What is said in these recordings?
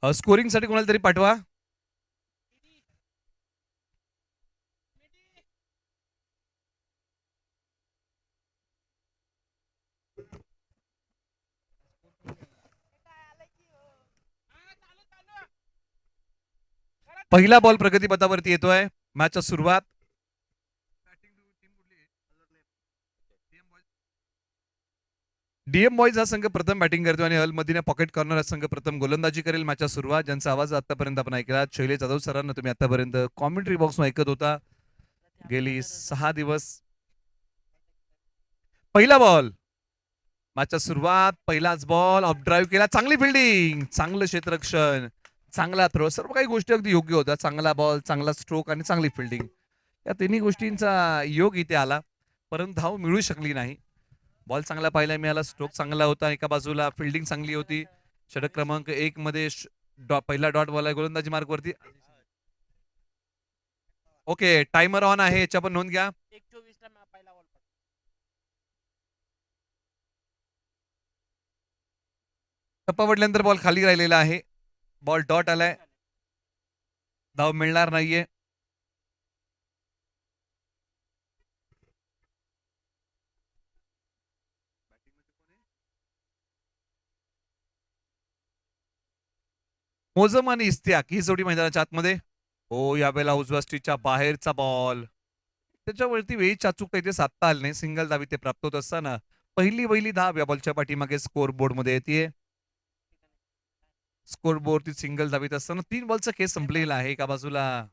Scoring साठी कोणाला तरी पाठवा. पहिला बॉल प्रगती पथावरती येतोय. मॅचच्या सुरुवात. डीएम बॉयज हा संघ प्रथम बॅटिंग करतो आणि अल मदीना पॉकेट कॉर्नर हा संघ प्रथम गोलंदाजी करेल. मॅचच्या सुरुवात. ज्यांचा आवाज आतापर्यंत आपण ऐकला शैलेश जाधव सरांना तुम्ही आतापर्यंत कॉमेंट्री बॉक्स मध्ये ऐकत होता गेली 6 दिवस. पहिला बॉल. मॅचच्या सुरुवात. पहिलाच बॉल ऑफ ड्राईव्ह केला. चांगली फिल्डिंग, चांगलं क्षेत्ररक्षण, चांगला थ्रो, सर्व काही गोष्टी अगदी योग्य होत्या. चांगला बॉल, चांगला स्ट्रोक आणि चांगली फिल्डिंग, या तिन्ही गोष्टींचा योग इथे आला, परंतु धाव मिळू शकली नाही. बॉल चांगला पाहायला मिळाला, स्ट्रोक चांगला होता, एका बाजूला फिल्डिंग चांगली होती. षटक क्रमांक 1 मध्ये पहिला डॉट बॉल आहे गोलंदाजी मार्क वरती. ओके, टाइमर ऑन आहे, याच्या पण नोंद घ्या. टप्पा पडल्यानंतर बॉल खाली राहिलेला आहे. बॉल डॉट आलाय, धाव मिळणार नाहीये. मोजम आणि इस्तियाक ही जोडी मैदानाच्या आतमध्ये. हो, यावेळेला उजव्या स्ट्रीटच्या बाहेरचा बॉल, त्याच्यावरती वेळी चाचूक इथे साधता आले नाही. सिंगल धाव इथे प्राप्त होत असताना पहिली धाव या बॉलच्या पाठीमागे स्कोर बोर्ड मध्ये येते. स्कोर बोर्डची सिंगल धावित असताना 3 बॉलचा खेळ संपलेला आहे. एका बाजूला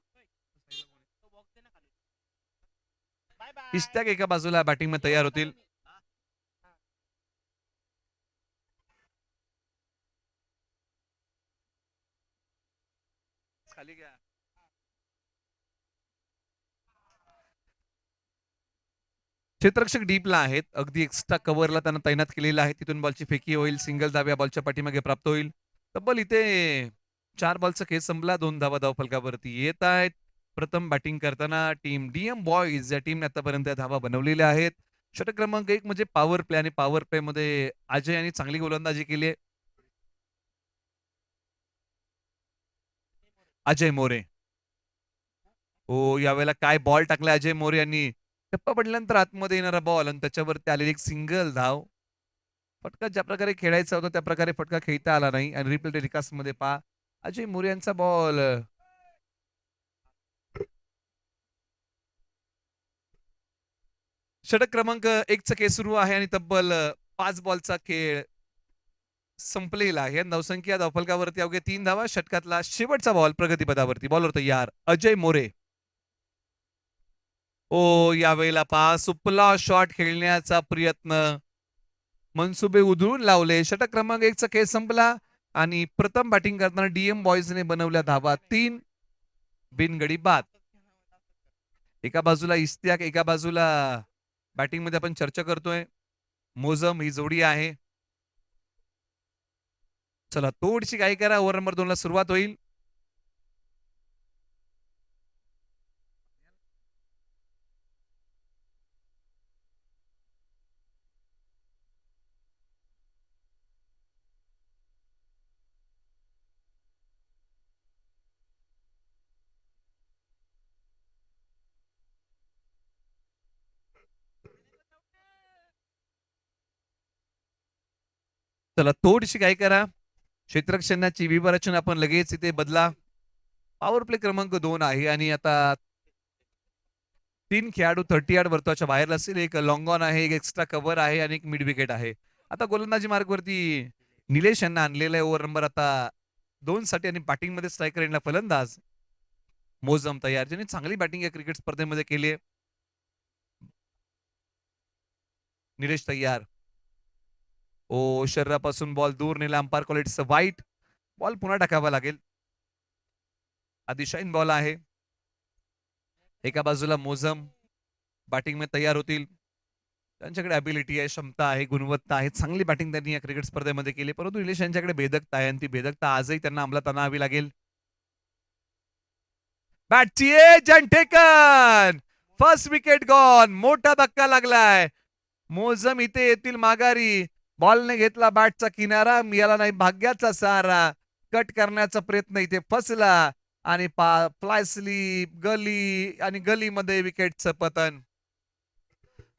इस्त्याक एका बाजूला बॅटिंग मध्ये तयार होतील. खाली घ्या. क्षेत्ररक्षक डीपला आहेत, अगदी एक्स्ट्रा कव्हरला त्यांना तैनात केलेला आहे. तिथून बॉलची फेकी होईल, सिंगल धाव या बॉलच्या पाठीमागे प्राप्त होईल. तब्बल इथे 4 बॉलचा खेळ संपला, 2 धावा धाव फलकावरती येत आहेत. प्रथम बॅटिंग करताना टीम डीएम बॉयज या टीमने आतापर्यंत धावा बनवलेल्या आहेत. षटक क्रमांक 1 म्हणजे पॉवर प्ले, आणि पॉवर प्ले मध्ये अजय यांनी चांगली गोलंदाजी केली आहे. अजय मोरे. हो, यावेळेला काय बॉल टाकला अजय मोरे यांनी. टप्पा पडल्यानंतर आतमध्ये येणारा बॉल आणि त्याच्यावरती आलेली एक सिंगल धाव. फटका ज्या प्रकारे खेळायचा होता त्या प्रकारे फटका खेळता आला नाही. आणि रिप्ले टेलिकास्ट मध्ये पहा, अजय मोरे यांचा बॉल. षटक क्रमांक 1 चा खेळ सुरू आहे आणि तब्बल 5 बॉलचा खेळ संपलेला आहे. धावसंख्या धावफलकावरती अवघे 3 धावा. षटकातला शेवटचा बॉल प्रगतीपदावरती. बॉलवर तयार अजय मोरे. ओ, यावेळेला पहा, सुपला शॉट खेळण्याचा प्रयत्न, मनसुबे उधळून लावले. षटक क्रमांक 1 चा खेळ संपला आणि प्रथम बॅटिंग करताना डीएम बॉयजने बनवल्या धावा 3, बिनगडी बाद. एका बाजूला इस्तियाक, एका बाजूला बॅटिंग मध्ये आपण चर्चा करतोय मोजम ही जोडी आहे. चला, थोडीशी काय करा, ओव्हर नंबर 2 ला सुरुवात होईल. चला, थोडीशी काय करा, क्षेत्ररक्षणाची विवरचना आपण लगेच इथे बदला. पॉवर प्ले क्रमांक 2 आहे आणि आता 3 खेळाडू 30 यार्ड वर्तुळाच्या बाहेर असतील. एक लॉंग ऑन आहे, एक एक्स्ट्रा कव्हर आहे आणि एक मिड विकेट आहे. आता गोलंदाजी मार्ग वरती निलेश यांना आणलेला आहे. ओव्हर नंबर आता 2 साठी आणि बॅटिंग मध्ये स्ट्रायकर यांना फलंदाज मोजम तयार, ज्यांनी चांगली बॅटिंग या क्रिकेट स्पर्धेमध्ये केली आहे. निलेश तयार. ओ, शरीरापासून बॉल दूर नेला. अंपायर क्वालिटीचं वाईट. बॉल पुन्हा टाकावा लागेल. आदिशाईन बॉल आहे. एका बाजूला मोजम बॅटिंग मध्ये तयार होतील. त्यांच्याकडे अबिलिटी आहे, क्षमता आहे, गुणवत्ता आहे, चांगली बॅटिंग त्यांनी या क्रिकेट स्पर्धेमध्ये केली. परंतु निलेश यांच्याकडे भेदकता आहे आणि ती भेदकता आजही त्यांना अंमलात आणावी लागेल. बॅटची जंटेकन, फर्स्ट विकेट गॉन. मोठा धक्का लागलाय. मोजम इथे येतील माघारी. बॉलने घेतला बॅटचा किनारा, याला नाही भाग्याचा सहारा. कट करण्याचा प्रयत्न इथे फसला आणि फ्लाय स्लीप गली आणि गलीमध्ये विकेटचं पतन.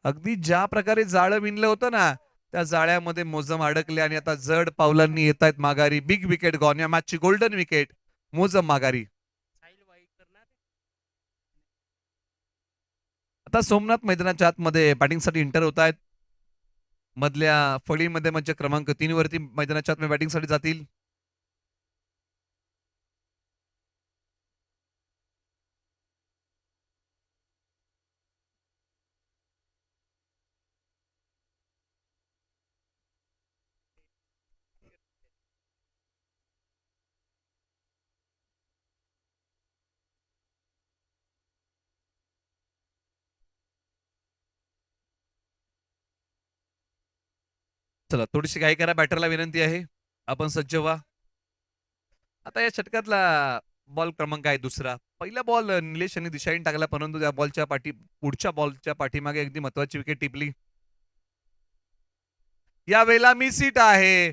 अगदी ज्या प्रकारे जाळं विणलं होतं ना त्या जाळ्यामध्ये मोजम अडकले आणि आता जड पावलांनी येत आहेत माघारी. बिग विकेट गॉन या मॅचची गोल्डन विकेट. मोजम माघारी. आता सोमनाथ मैदानाच्या आतमध्ये बॅटिंगसाठी एंटर होत आहेत. मधल्या फळीमध्ये म्हणजे क्रमांक 3 वरती मैदानाच्या आतमध्ये बॅटिंगसाठी जातील. चला थोडीशी घाई करा. बॅटरला विनंती आहे. आपण सज्ज व्हा. आता या षटकातला बॉल क्रमांक आहे दुसरा. पहिला बॉल निलेश यांनी दिशाहीन टाकला परंतु त्या बॉलच्या पुढच्या बॉलच्या पाठीमागे अगदी महत्वाची विकेट टिपली. यावेळेला मी सीट आहे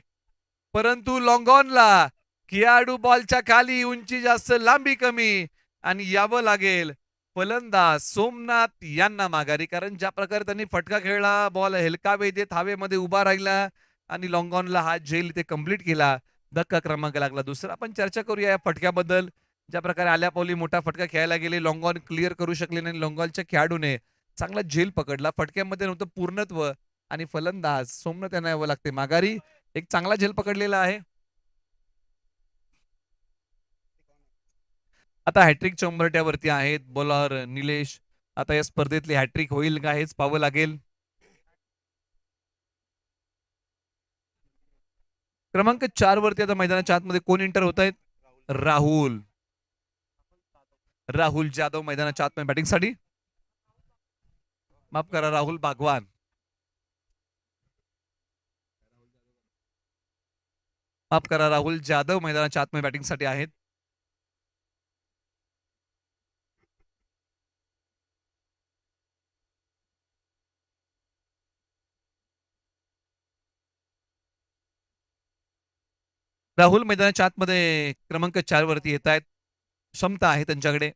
परंतु लॉंगॉनला खेळाडू बॉलच्या खाली उंची जास्त लांबी कमी आणि यावं लागेल फलंदाज सोमनाथ यांना माघारी. कारण ज्या प्रकारे त्यांनी फटका खेळला बॉल हेलकावे देत हवेमध्ये उभा राहिला आणि लॉंगॉनला हा झेल इथे कंप्लीट केला. धक्का क्रमांक लागला दुसरा. आपण चर्चा करूया या फटक्याबद्दल. ज्या प्रकारे आल्या पावली मोठा फटका खेळायला गेले लॉंगॉन क्लिअर करू शकले नाही. लॉंगॉनच्या खेळाडूने चांगला झेल पकडला. फटक्यामध्ये नव्हतं पूर्णत्व आणि फलंदाज सोमनाथ यांना यावं लागते माघारी. एक चांगला झेल पकडलेला आहे. आता हॅट्रिकच्या उंबरट्यावरती आहेत बॉलर निलेश. आता या स्पर्धेतली हॅट्रिक होईल का हेच पाहावं लागेल. क्रमांक 4 वरती आता मैदानाच्या आतमध्ये कोण एंटर होत आहेत. राहुल राहुल जाधव मैदानाच्या आतमध्ये बॅटिंगसाठी. माफ करा राहुल बागवान. माफ करा राहुल जाधव मैदानाच्या आतमध्ये बॅटिंगसाठी आहेत. राहुल मैदानाच्या आतमध्ये क्रमांक 4 वरती येत आहेत. क्षमता आहे त्यांच्याकडे.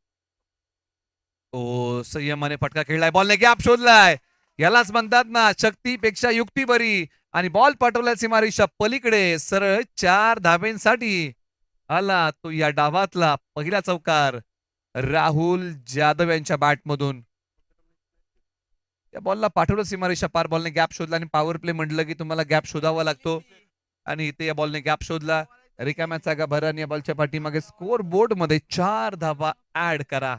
ओ संयमाने फटका खेळलाय. बॉलने गॅप शोधलाय. यालाच म्हणतात ना शक्तीपेक्षा युक्ती बरी. आणि बॉल पाठवल्या सीमारेषा पलीकडे सरळ 4 धाब्यांसाठी आला तो या डावातला पहिला चौकार राहुल जाधव यांच्या बॅटमधून. त्या बॉलला पाठवलं सीमारेषा पार. बॉलने गॅप शोधला आणि पॉवर प्ले म्हटलं की तुम्हाला गॅप शोधावा लागतो आणि इथे या बॉलने गॅप शोधला. रिकाम्या जागा भरा आणि या बॉलच्या पाठीमागे स्कोर बोर्ड मध्ये 4 धावा ऍड करा.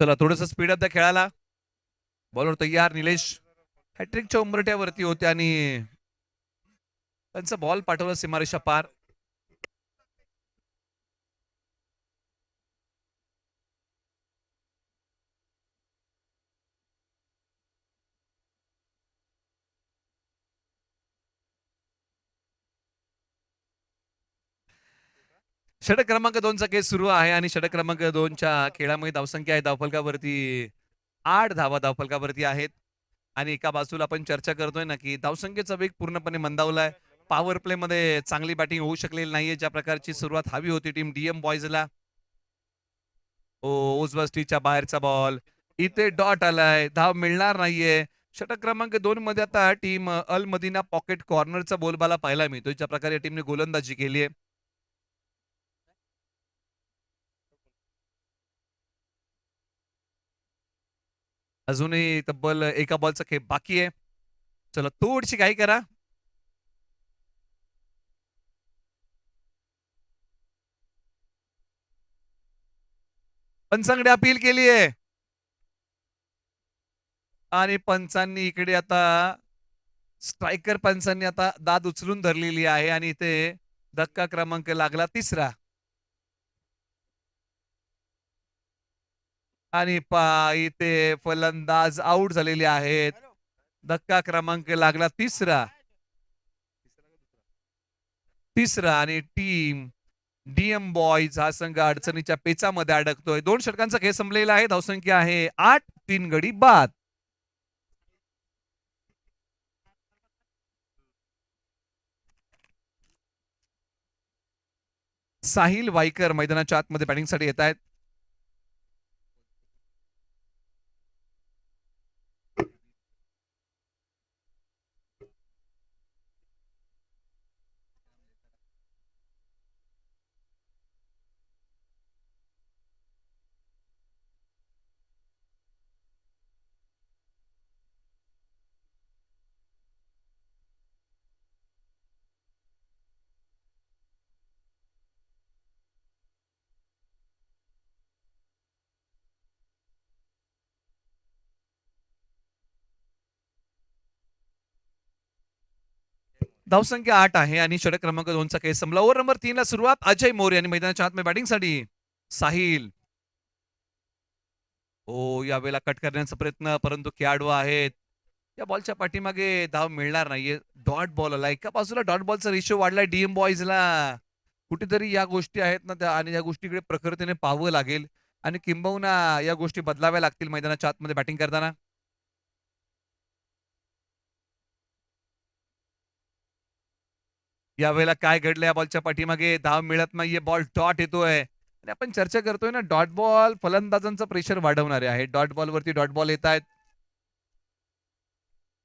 चला थोडस स्पीड अप द्या खेळाला. बॉलर तयार निलेश. हॅट्रिकच्या उंबरट्यावरती होते आणि त्यांचा बॉल पाठवला सीमारेषा पार. षटक क्रमांक 2चा केस सुरू आहे आणि षटक क्रमांक 2च्या खेळामध्ये धावसंख्या आहे धावफलकावरती 8 धावा धावफलकावरती आहेत. आणि एका बाजूला आपण चर्चा करतोय ना की धावसंख्येचा वेग पूर्णपणे मंदावलाय. पॉवर प्ले मध्ये चांगली बॅटिंग होऊ शकलेली नाहीये ज्या प्रकारची सुरुवात हवी होती टीम डीएम बॉयजला. ओझबस्टीच्या बाहेरचा बॉल इथे डॉट आलाय. धाव मिळणार नाहीये. षटक क्रमांक 2 मध्ये आता टीम अल मदिना पॉकेट कॉर्नरचा बोलबाला पाहायला मिळतोय ज्या प्रकारे टीमने गोलंदाजी केली आहे. अजूनही तब्बल एका बॉलचा खेळ बाकी आहे. चला थोडीशी काही करा. पंचांकडे अपील केली आहे आणि पंचांनी इकडे आता स्ट्रायकर पंचांनी आता दाद उचलून धरलेली आहे आणि इथे धक्का क्रमांक लागला 3रा. आणि इथे फलंदाज आउट झालेले आहेत. धक्का क्रमांक लागला 3रा. तिसरा आणि टीम डीएम बॉयज हा संघ अडचणीच्या पेचामध्ये अडकतोय. 2 षटकांचा खेळ संपलेला आहे. धावसंख्या आहे 8, 3 गडी बाद. साहिल वाईकर मैदानाच्या आतमध्ये बॅटिंगसाठी येत आहेत. धावसंख्या 8 आहे आणि षटक क्रमांक 2चा खेळ संपला. ओव्हर नंबर 3 ला सुरुवात. अजय मोरे आणि मैदानाच्या आतमध्ये बॅटिंगसाठी साहिल. यावेळेला कट करण्याचा प्रयत्न, परंतु खेळाडू आहेत या बॉलच्या पाठीमागे धाव मिळणार नाहीये. डॉट बॉल आला. एका बाजूला डॉट बॉलचा रेशो वाढलाय डीएम बॉयजला. कुठेतरी या गोष्टी आहेत ना त्या आणि या गोष्टीकडे प्रखरतेने पाहावं लागेल आणि किंबहुना या गोष्टी बदलाव्या लागतील मैदानाच्या आतमध्ये बॅटिंग करताना. यावेळेला काय घडलं या बॉलच्या पाठीमागे धाव मिळत नाहीये. बॉल डॉट येतोय आणि आपण चर्चा करतोय ना डॉट बॉल फलंदाजांचं प्रेशर वाढवणारे आहे. डॉट बॉल वरती डॉट बॉल येत आहेत.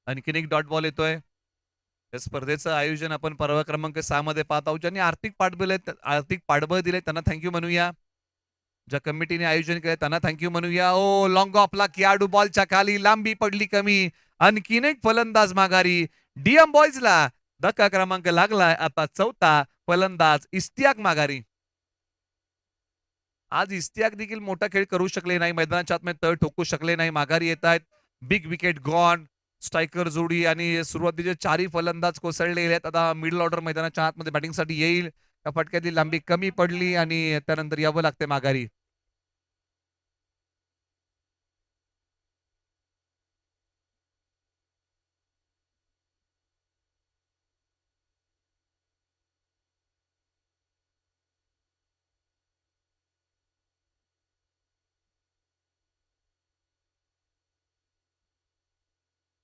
आणखीन एक डॉट बॉल येतोय. या स्पर्धेचं आयोजन आपण पर्व क्रमांक 6 मध्ये पाहत आहोत. ज्यांनी आर्थिक पाठबळ दिले त्यांना थँक्यू म्हणूया. ज्या कमिटीने आयोजन केलं त्यांना थँक्यू म्हणूया. लॉंग ऑफला खेळाडू बॉलच्या खाली, लांबी पडली कमी. आणखीन एक फलंदाज माघारी. डीएम बॉयजला धक्का क्रमांक लागलाय. आता चौथा फलंदाज इस्तियाक माघारी. आज इस्तियाक देखील मोठा खेळ करू शकले नाही. मैदानाच्या आतमध्ये तळ ठोकू शकले नाही. माघारी येत आहेत. Big wicket gone. स्ट्रायकर जोडी आणि सुरुवातीचे 4ही फलंदाज कोसळले आहेत. आता मिडल ऑर्डर मैदानाच्या आतमध्ये बॅटिंगसाठी येईल. त्या फटक्यातली लांबी कमी पडली आणि त्यानंतर यावं लागते माघारी.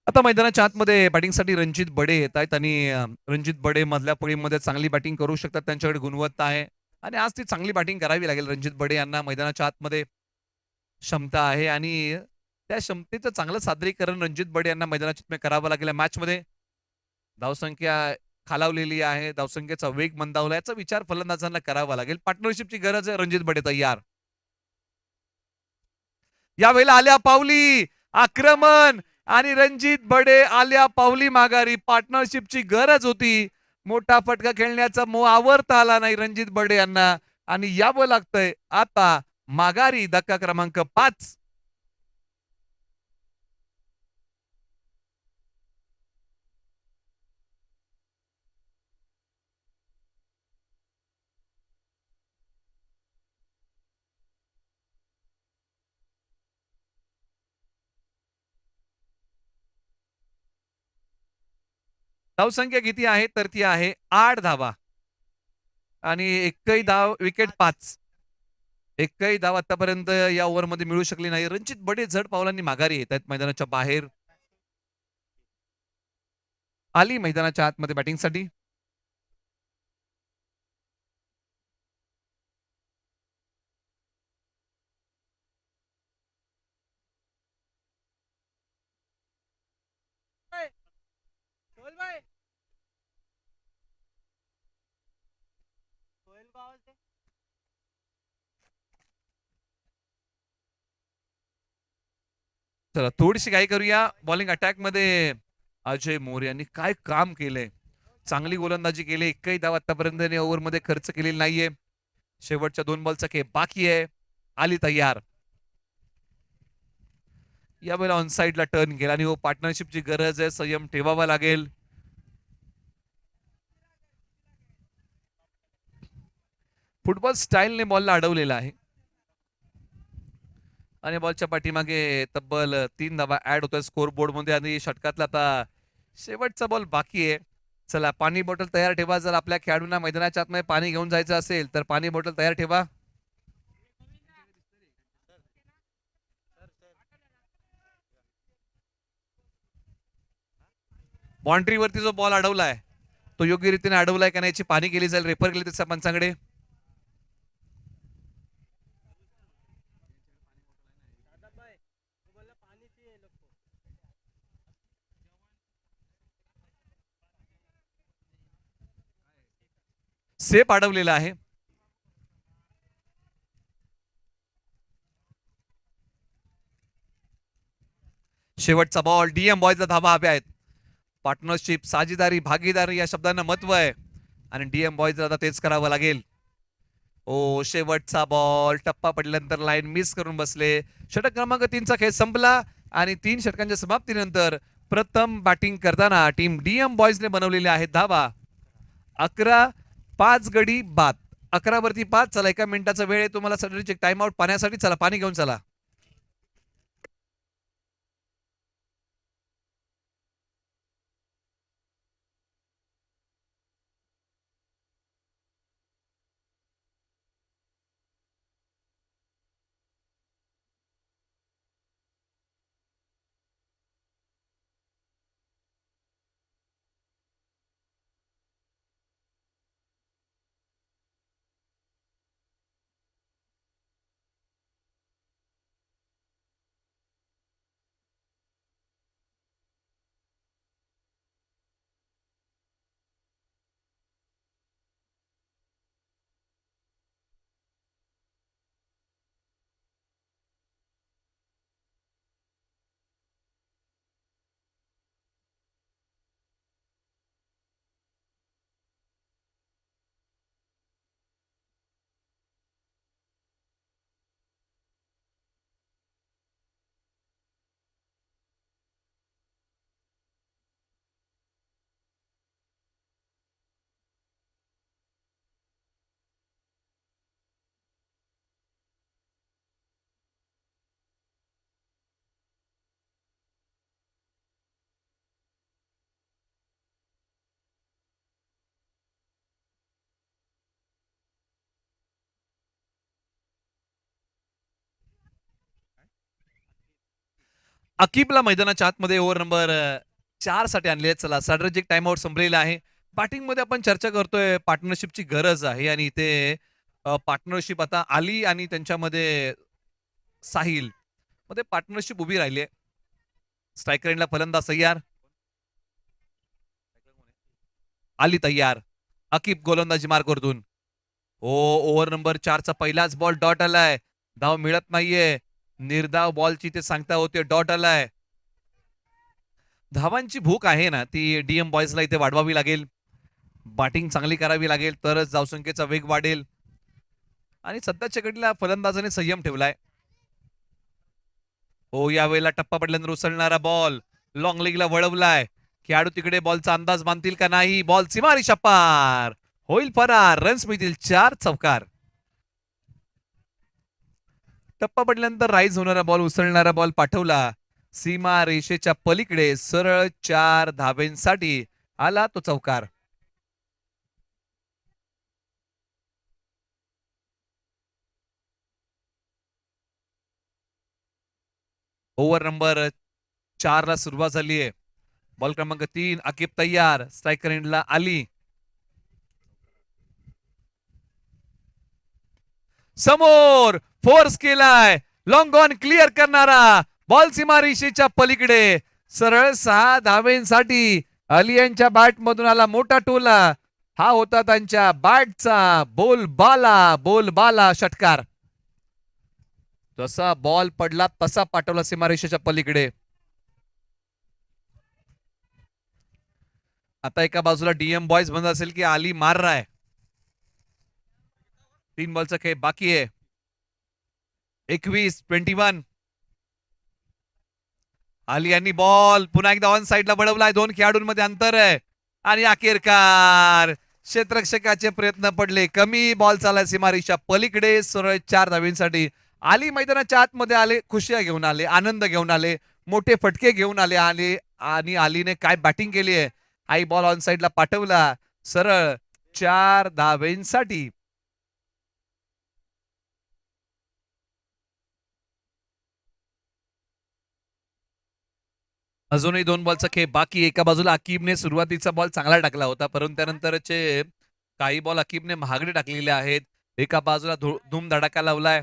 आता मैदानाच्या आतमध्ये बॅटिंगसाठी रणजित बडे येत आहेत आणि रणजित बडे मधल्या फळीमध्ये चांगली बॅटिंग करू शकतात. त्यांच्याकडे गुणवत्ता आहे आणि आज ती चांगली बॅटिंग करावी लागेल. रणजित बडे यांना मैदानाच्या आतमध्ये क्षमता आहे आणि त्या क्षमतेचं चांगलं सादरीकरण रणजित बडे यांना मैदानाच्या करावं लागेल. मॅच मध्ये धावसंख्या खालावलेली आहे. धावसंख्येचा वेग मंदावला. याचा विचार फलंदाजांना करावा लागेल. पार्टनरशिपची गरज आहे. रणजित बडे तयार. यावेळेला आल्या पावली आक्रमण आणि रणजित बडे आल्या पावली माघारी. पार्टनरशिपची गरज होती. मोठा फटका खेळण्याचा मोह आवरता आला नाही रणजित बडे यांना आणि यावं लागतंय आता माघारी. धक्का क्रमांक 5. धावसंख्या किती आहे तर ती आहे 8 धावा आणि एकही धाव विकेट 5. एकही धाव आतापर्यंत या ओव्हरमध्ये मिळू शकली नाही. रणजित बडे जड पावलांनी माघारी येत आहेत मैदानाच्या बाहेर. आली मैदानाच्या आतमध्ये बॅटिंगसाठी चला थोडीशी काय करूया. बॉलिंग अटॅक मध्ये अजय मोरे यांनी काय काम केलंय. चांगली गोलंदाजी केली. एकही धाव आतापर्यंत ओव्हर मध्ये खर्च केलेली नाहीये. शेवटच्या 2 बॉलचा खेळ बाकी आहे. आली तयार. यावेळेला ऑन साइडला टर्न केला आणि पार्टनरशिपची गरज आहे. संयम ठेवावा लागेल. फुटबॉल स्टाईलने बॉलला अडवलेला आहे आणि बॉलच्या पाठीमागे तब्बल 3 धावा ऍड होतोय स्कोर बोर्ड मध्ये आणि षटकातला आता शेवटचा बॉल बाकी आहे. चला पाणी बॉटल तयार ठेवा. जर आपल्या खेळाडूंना मैदानाच्या आतमध्ये पाणी घेऊन जायचं असेल तर पाणी बॉटल तयार ठेवा. बाउंड्रीवरती जो बॉल अडवलाय तो योग्य रीतीने अडवलाय का नाही याची पाहणी केली जाईल. रेफर केली त्याच्या पंचांकडे. सेप अडवलेला आहे. शेवटचा बॉल. डीएम बॉयजला धावा हव्या आहेत. पार्टनरशिप, साझेदारी, भागीदारी या शब्दांना महत्व आहे आणि डीएम बॉयजला आता तेच करावं लागेल. ओ शेवटचा बॉल. टप्पा पडल्यानंतर लाईन मिस करून बसले. षटक क्रमांक 3चा खेळ संपला आणि 3 षटकांच्या समाप्तीनंतर प्रथम बॅटिंग करताना टीम डीएम बॉयजने बनवलेले आहेत धावा 11. 5 गडी बाद. 11 वरती 5. चला 1 मिनिटाचा वेळ आहे तुम्हाला सडनली टाइम आउट पाण्यासाठी. चला पाणी घेऊन चला. अकीबला मैदानाच्या आतमध्ये ओव्हर नंबर 4 साठी आणले. चला स्ट्रॅटेजिक टाइम आउट संपलेला आहे. बॅटिंग मध्ये आपण चर्चा करतोय पार्टनरशिपची गरज आहे आणि इथे पार्टनरशिप आता आली आणि त्यांच्यामध्ये साहिल मध्ये पार्टनरशिप उभी राहिली आहे. स्ट्रायकर एंडला फलंदाज तयार. आली तयार. अकीब गोलंदाजी मार्कवरतून. ओ ओव्हर नंबर 4चा पहिलाच बॉल डॉट आलाय. धाव मिळत नाहीये. निर्धाव बॉलची ते सांगता होते डॉट आलाय. धावांची भूक आहे ना ती डीएम बॉयजला इथे वाढवावी लागेल. बॅटिंग चांगली करावी लागेल तरच धावसंख्येचा वेग वाढेल आणि सध्याच्या घडीला फलंदाजाने संयम ठेवलाय. हो यावेळेला टप्पा पडल्यानंतर उसळणारा बॉल लॉंग लेगला वळवलाय. खेळाडू तिकडे बॉलचा अंदाज बांधतील का नाही. बॉल सीमारेषा पार. होईल फरार. रन्स मिळतील 4 चौकार. टप्पा पडल्यानंतर राईज होणारा बॉल उसळणारा बॉल पाठवला सीमा रेषेच्या पलीकडे. सरळ 4 धाब्यांसाठी आला तो चौकार. ओव्हर नंबर 4 ला सुरुवात झाली आहे. बॉल क्रमांक 3. अकीब तयार. स्ट्रायकर एंडला आली. समोर फोर्स केलाय. लॉंग ऑन क्लिअर करणारा बॉल सीमा रेषेच्या पलीकडे. सरळ 6 धावेंसाठी अली यांच्या बॅट मधून आला मोठा टोला. हा होता त्यांच्या बॅटचा बोलबाला षटकार. जसा बॉल पडला तसा पाठवला सीमारेषेच्या पलीकडे. आता एका बाजूला डीएम बॉयज म्हणत असेल की आली मार रहा है. 3 बॉलचा खेळ बाकी आहे. 21 आली यांनी बॉल पुन्हा एकदा ऑन साइडला वळवलाय. 2 खेळाडूंमध्ये अंतर आहे आणि अखेरकार क्षेत्ररक्षकाचे प्रयत्न पडले. कमी बॉल चालला सीमारेषा पलीकडे. सरळ 4 धावेंसाठी आली मैदानाच्या आतमध्ये आले. खुशिया घेऊन आले. आनंद घेऊन आले. मोठे फटके घेऊन आले आणि आलीने काय बॅटिंग केली आहे हाय बॉल ऑन साइडला पाठवला सरळ 4 धावेंसाठी. अजूनही 2 बॉलचा खेळ बाकी. एका बाजूला अकीबने सुरुवातीचा बॉल चांगला टाकला होता, परंतु त्यानंतरचे काही बॉल अकीबने महागडे टाकलेले आहेत. एका बाजूला धूमधडाका लावलाय.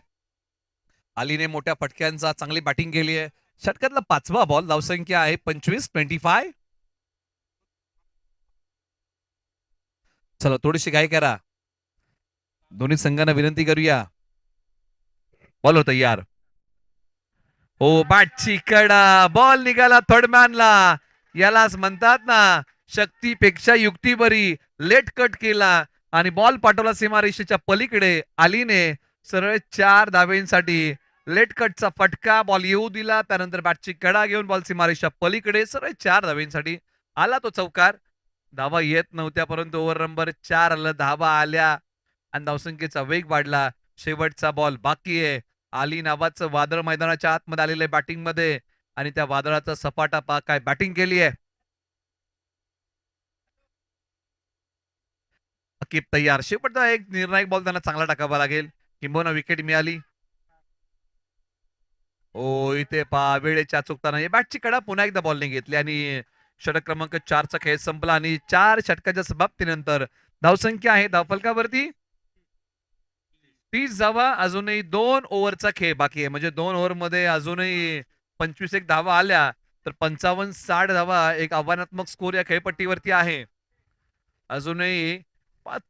अलीने मोठ्या फटक्यांचा चांगली बॅटिंग केली आहे. षटकातला 5वा बॉल. धावसंख्या आहे 25. चला थोडीशी घाई करा. दोन्ही संघांना विनंती करूया. बॉल तयार. हो बॅटची कडा. बॉल निघाला थर्डमॅनला. यालाच म्हणतात ना शक्तीपेक्षा युक्ती बरी. लेट कट केला आणि बॉल पाठवला सीमारेषेच्या पलीकडे. अलीने सरळ 4 धावेंसाठी लेट कटचा फटका. बॉल येऊ दिला. त्यानंतर बॅटची कडा घेऊन बॉल सीमारेषा पलीकडे सरळ 4 धावेंसाठी आला तो चौकार. धावा येत नव्हत्या, परंतु ओव्हर नंबर 4 आलं. धावा आल्या आणि धावसंख्येचा वेग वाढला. शेवटचा बॉल बाकी आहे. अली नावाचं वादळ मैदानाच्या आतमध्ये आलेलं आहे बॅटिंग मध्ये आणि त्या वादळाचा सपाटा पा काय बॅटिंग केली आहे. अकीब तयार. शेवटचा एक निर्णायक बॉल त्यांना चांगला टाकावा लागेल. किंबहुना विकेट मिळाली. ओ इथे पा वेळेच्या चुकताना बॅटची कडा पुन्हा एकदा बॉलने घेतली आणि षटक क्रमांक 4चा खेळ संपला आणि 4 षटकाच्या समाप्तीनंतर धावसंख्या आहे धावफलकावरती 30 धावा. अजूनही 2 ओव्हरचा खेळ बाकी आहे. म्हणजे 2 ओव्हर मध्ये अजूनही 25 एक धावा आल्या तर 55-60 धावा एक आव्हानात्मक स्कोर या खेळपट्टीवरती आहे. अजूनही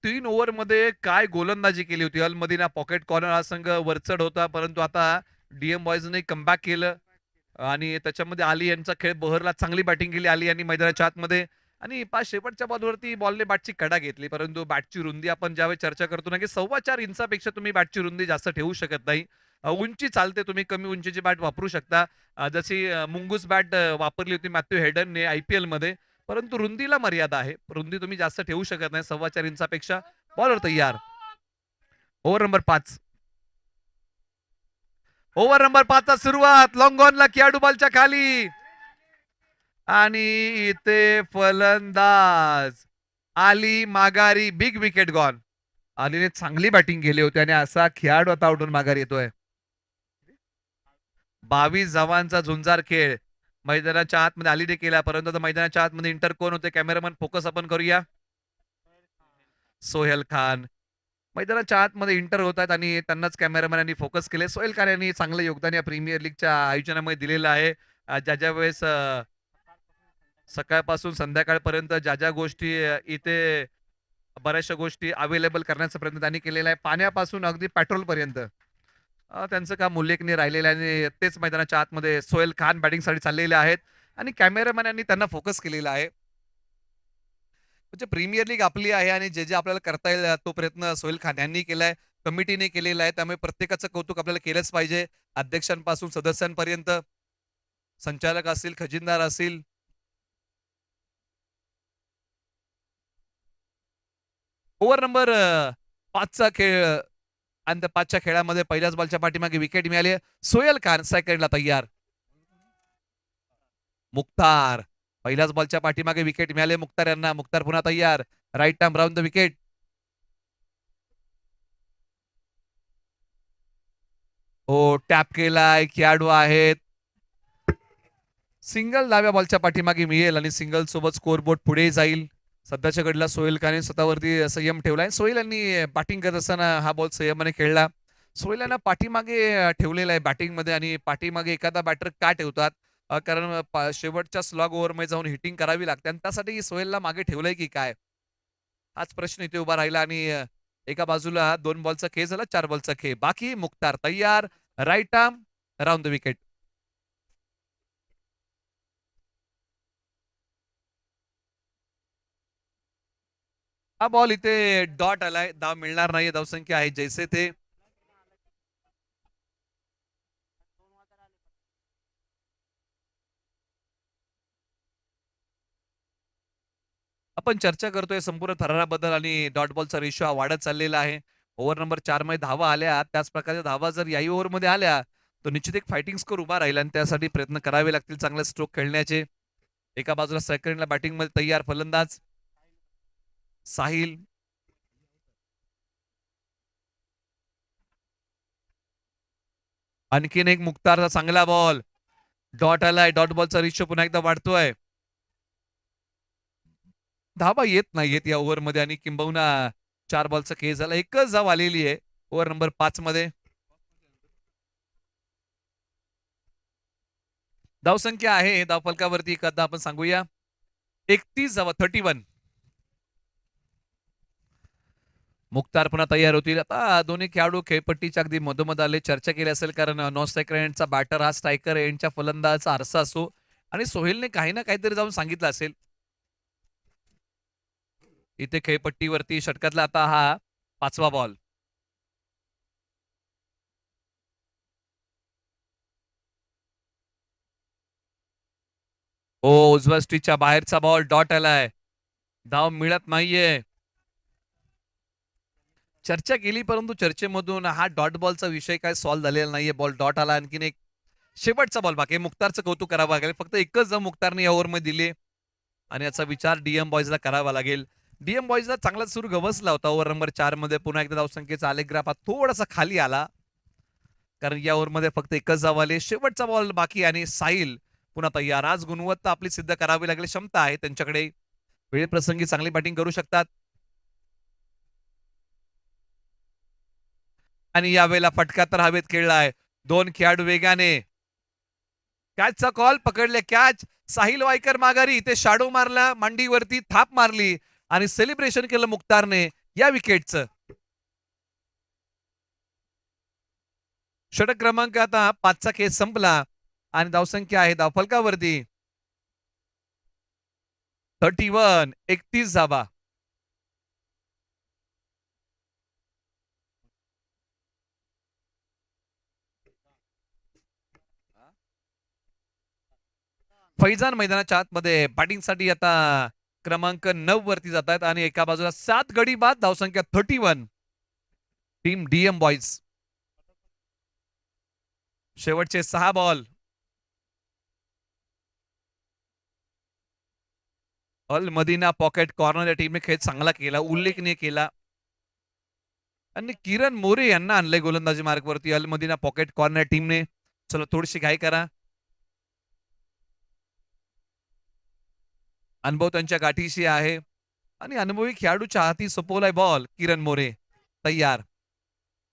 3 ओव्हर मध्ये काय गोलंदाजी केली होती. अल मदीना पॉकेट कॉर्नर हा संघ वरचढ होता, परंतु आता डीएम बॉयजने कमबॅक केलं आणि त्याच्यामध्ये अली यांचा खेळ बहरला. चांगली बॅटिंग केली अली यांनी मैदानाच्या आतमध्ये आणि 5 शेवटच्या बॉलवरती बॉलने बॅटची कडा घेतली. परंतु बॅटची रुंदी आपण ज्यावेळी चर्चा करतो ना की 4.25 इंचापेक्षा तुम्ही बॅटची रुंदी जास्त ठेवू शकत नाही. उंची चालते, तुम्ही कमी उंचीची बॅट वापरू शकता. जशी मुंगूस बॅट वापरली होती मॅथ्यू हेडनने IPL मध्ये, परंतु रुंदीला मर्यादा आहे. रुंदी तुम्ही जास्त ठेवू शकत नाही 4.25 इंचापेक्षा. बॉलवर तयार. Over number 5. ओव्हर नंबर 5चा सुरुवात. लॉंग ऑनला खेळाडू बॉलच्या खाली आणि इथे फलंदाज आली माघारी. Big wicket gone. अलीने चांगली बॅटिंग केली होती आणि असा खेळाडू आता आउटून माघारी येतोय. 22 धावांचा झुंजार खेळ मैदानाच्या आतमध्ये अलीने केला, परंतु मैदानाच्या आतमध्ये इंटर कोण होते. कॅमेरामन फोकस आपण करूया. सोहेल खान मैदानाच्या आतमध्ये इंटर होत आहेत आणि त्यांनाच कॅमेरामॅननी फोकस केले. सोहेल खान यांनी चांगलं योगदान या प्रीमियर लीगच्या आयोजनामध्ये दिलेलं आहे. ज्या ज्या वेळेस सकाळपासून संध्याकाळपर्यंत ज्या ज्या गोष्टी इथे बऱ्याचशा गोष्टी अवेलेबल करण्याचा प्रयत्न त्यांनी केलेला आहे, पाण्यापासून अगदी पेट्रोल पर्यंत त्यांचं काम उल्लेखनीय राहिलेलं आहे. आणि तेच मैदानाच्या आतमध्ये सोहेल खान बॅटिंगसाठी चाललेले आहेत आणि कॅमेरामॅन यांनी त्यांना फोकस केलेला आहे. म्हणजे प्रीमियर लीग आपली आहे आणि जे जे आपल्याला करता येईल तो प्रयत्न सोहेल खान यांनी केलाय, कमिटीने केलेला आहे. त्यामुळे प्रत्येकाचं कौतुक आपल्याला केलंच पाहिजे. अध्यक्षांपासून सदस्यांपर्यंत, संचालक असतील, खजिनदार असतील. ओव्हर नंबर 5चा खेळ आणि त्या 5च्या खेळामध्ये पहिल्याच बॉलच्या पाठीमागे विकेट मिळाली. सोहेल खान सेकंडला तयार. मुख्तार पहिल्याच बॉलच्या पाठीमागे विकेट मिळाले मुख्तार यांना. मुख्तार पुन्हा तयार. Right arm round the wicket. हो टॅप केलाय. खेळाडू आहेत. सिंगल डाव्या बॉलच्या पाठीमागे मिळेल आणि सिंगल सोबत स्कोर बोर्ड पुढे जाईल. सध्याच्या घडीला सोहेल खान स्वतःवरती संयम ठेवलाय. सोहेल यांनी बॅटिंग करत असताना हा बॉल संयमाने खेळला. सोहेल यांना पाठीमागे ठेवलेला आहे बॅटिंग मध्ये आणि पाठीमागे एखादा बॅटर का ठेवतात, कारण शेवटच्या स्लॉग ओव्हर मध्ये जाऊन हिटिंग करावी लागते आणि त्यासाठी सोहेलला मागे ठेवलंय की काय, हाच प्रश्न इथे उभा राहिला. आणि एका बाजूला 2 बॉलचा खेळ झाला, 4 बॉलचा खेळ बाकी. मुख्तार तयार. Right arm round the wicket. हा बॉल इथे डॉट आलाय. धाव मिळणार नाही. धावसंख्या आहे जैसे ते. आपण चर्चा करतोय संपूर्ण थराराबद्दल आणि डॉट बॉलचा रेशो हा वाढत चाललेला आहे. ओव्हर नंबर 4 मध्ये धावा आल्या, त्याच प्रकारच्या धावा जर याही ओव्हर मध्ये आल्या तर निश्चित एक फायटिंग स्कोर उभा राहील आणि त्यासाठी प्रयत्न करावे लागतील चांगले स्ट्रोक खेळण्याचे. एका बाजूला सेकंडला बॅटिंग मध्ये तयार फलंदाज साहिल. आणखीन एक मुख्तारचा चांगला बॉल. डॉट आलाय. डॉट बॉलचा रेशो पुन्हा एकदा वाढतोय. धाबा येत नाहीयेत या ओव्हरमध्ये आणि किंबहुना 4 बॉलचा केस झाला. एकच धाव आलेली आहे ओव्हर नंबर 5 मध्ये. धावसंख्या आहे धावफलकावरती एकदा आपण सांगूया 31 धावा 31. मुख्तार पुन्हा तयार होतील. आता दोन्ही खेळाडू खेळपट्टीच्या अगदी मधोमध आले. चर्चा केली असेल कारण नॉर्थ सेकंडचा बॅटर हा स्ट्रायकर एंडच्या फलंदाजाचा आरसा असो आणि सोहेलने काही ना काहीतरी जाऊन सांगितलं असेल. इथे खेळपट्टीवरती षटकातला आता हा 5वा बॉल. हो उजव्या स्टिचच्या बाहेरचा बॉल. डॉट आलाय. धाव मिळत नाहीये. चर्चा केली परंतु चर्चेमधून हा डॉट बॉलचा विषय काय सॉल्व्ह झालेला नाहीये. बॉल डॉट आला. आणखीन एक शेवटचा बॉल बाकी. मुख्तारचं कौतुक करावं लागेल. फक्त एकच जण मुख्तारने या ओव्हरमध्ये दिले आणि याचा विचार डीएम बॉयजला करावा लागेल. डीएम बॉयजला चांगला सूर गवसला होता ओव्हर नंबर 4 मध्ये. पुन्हा एकदा धावसंख्येचा आलेख ग्राफ थोडासा खाली आला कारण या ओव्हरमध्ये फक्त एकच धाव आले. शेवटचा बॉल बाकी आणि साहिल पुन्हा तयार. आज गुणवत्ता आपली सिद्ध करावी लागेल. क्षमता आहे त्यांच्याकडे. वेळप्रसंगी चांगली बॅटिंग करू शकतात. आणि यावेळेला फटका तर हवेत खेळलाय. 2 खेळाडू वेगाने. कॅचचा कॉल. पकडले कॅच. साहिल वायकर माघारी. इथे शाडो मारला. मांडीवरती थाप मारली आणि सेलिब्रेशन केलं मुख्तारने या विकेटचं. षटक क्रमांक आता 5चा खेळ संपला आणि धावसंख्या आहे धावफलकावरती 31. 31 धावा. फैजान मैदानाच्या आतमध्ये बॅटिंगसाठी आता क्रमांक 9 वरती जात आहेत आणि एका बाजूला 7 गडी बाद. धावसंख्या 31. Team DM boys. शेवटचे 6 बॉल. अल मदीना पॉकेट कॉर्नर या टीमने खेळ चांगला केला. उल्लेखनीय केला आणि किरण मोरे यांना आणलंय गोलंदाजी मार्गवरती अल मदीना पॉकेट कॉर्नर टीमने. चला थोडीशी घाई करा. अनुभव त्यांच्या गाठीशी आहे आणि अनुभवी खेळाडूच्या हाती सोपवलाय बॉल. किरण मोरे तयार.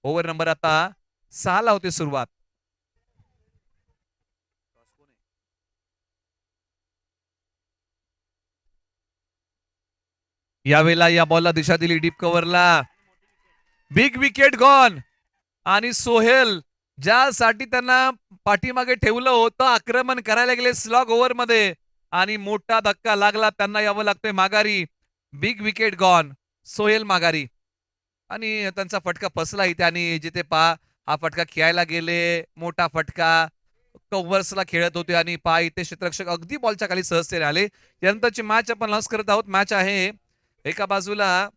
ओव्हर नंबर आता 6 ला होते सुरुवात. यावेळेला या बॉलला दिशा दिली डीप कव्हरला. बिग विकेट गॉन आणि सोहेल ज्यासाठी त्यांना पाठीमागे ठेवलं होतं आक्रमण करायला गेले स्लॉग ओव्हर मध्ये आणि मोठा धक्का लागला. त्यांना यावं लागतंय माघारी. Big wicket gone. सोहेल माघारी आणि त्यांचा फटका फसला इथे आणि जिथे पा हा फटका खेळायला गेले. मोठा फटका. कव्हर्सला खेळत होते आणि पा इथे क्षेत्ररक्षक अगदी बॉलच्या खाली सहजतेने आले. यानंतरची मॅच आपण लॉन्च करत आहोत. मॅच आहे एका बाजूला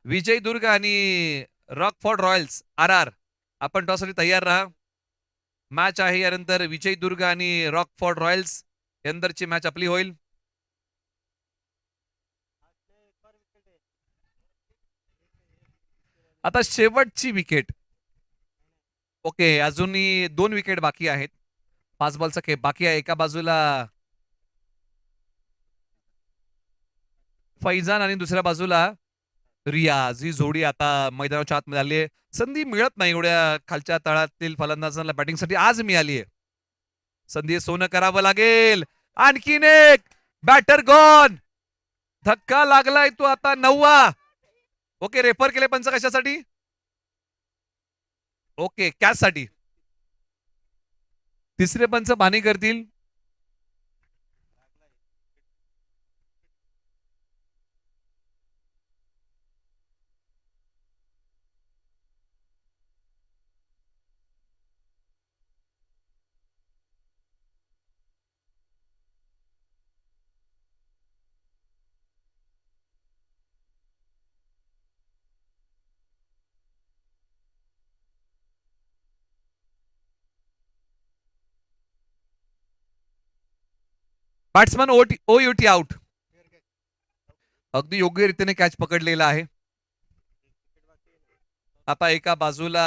विजय दुर्ग आणि रॉकफोर्ड रॉयल्स आर आर. आपण टॉससाठी तयार राहा. मॅच आहे यानंतर विजय दुर्ग आणि रॉकफोर्ड रॉयल्स यानंतरची मॅच आपली होईल. आता शेवटची विकेट. ओके अजूनही 2 विकेट बाकी आहेत. 5 बॉलचा खेळ बाकी आहे. एका बाजूला फैजान आणि दुसऱ्या बाजूला रियाज. ही जोडी आता मैदानाच्या आतमध्ये आली आहे. संधी मिळत नाही एवढ्या खालच्या तळातील फलंदाजांना बॅटिंगसाठी आज मिळाली आहे. संधी सोनं करावं लागेल. आणखीन एक बॅटर गॉन. धक्का लागलाय तो आता 9वा. ओके रेफर केले पंच कशासाठी. ओके कॅच साठी. तिसरे पंच पाणी करतील. Batsman OUT out. अगदी योग्य रीतीने कॅच पकडलेला आहे. आता एका बाजूला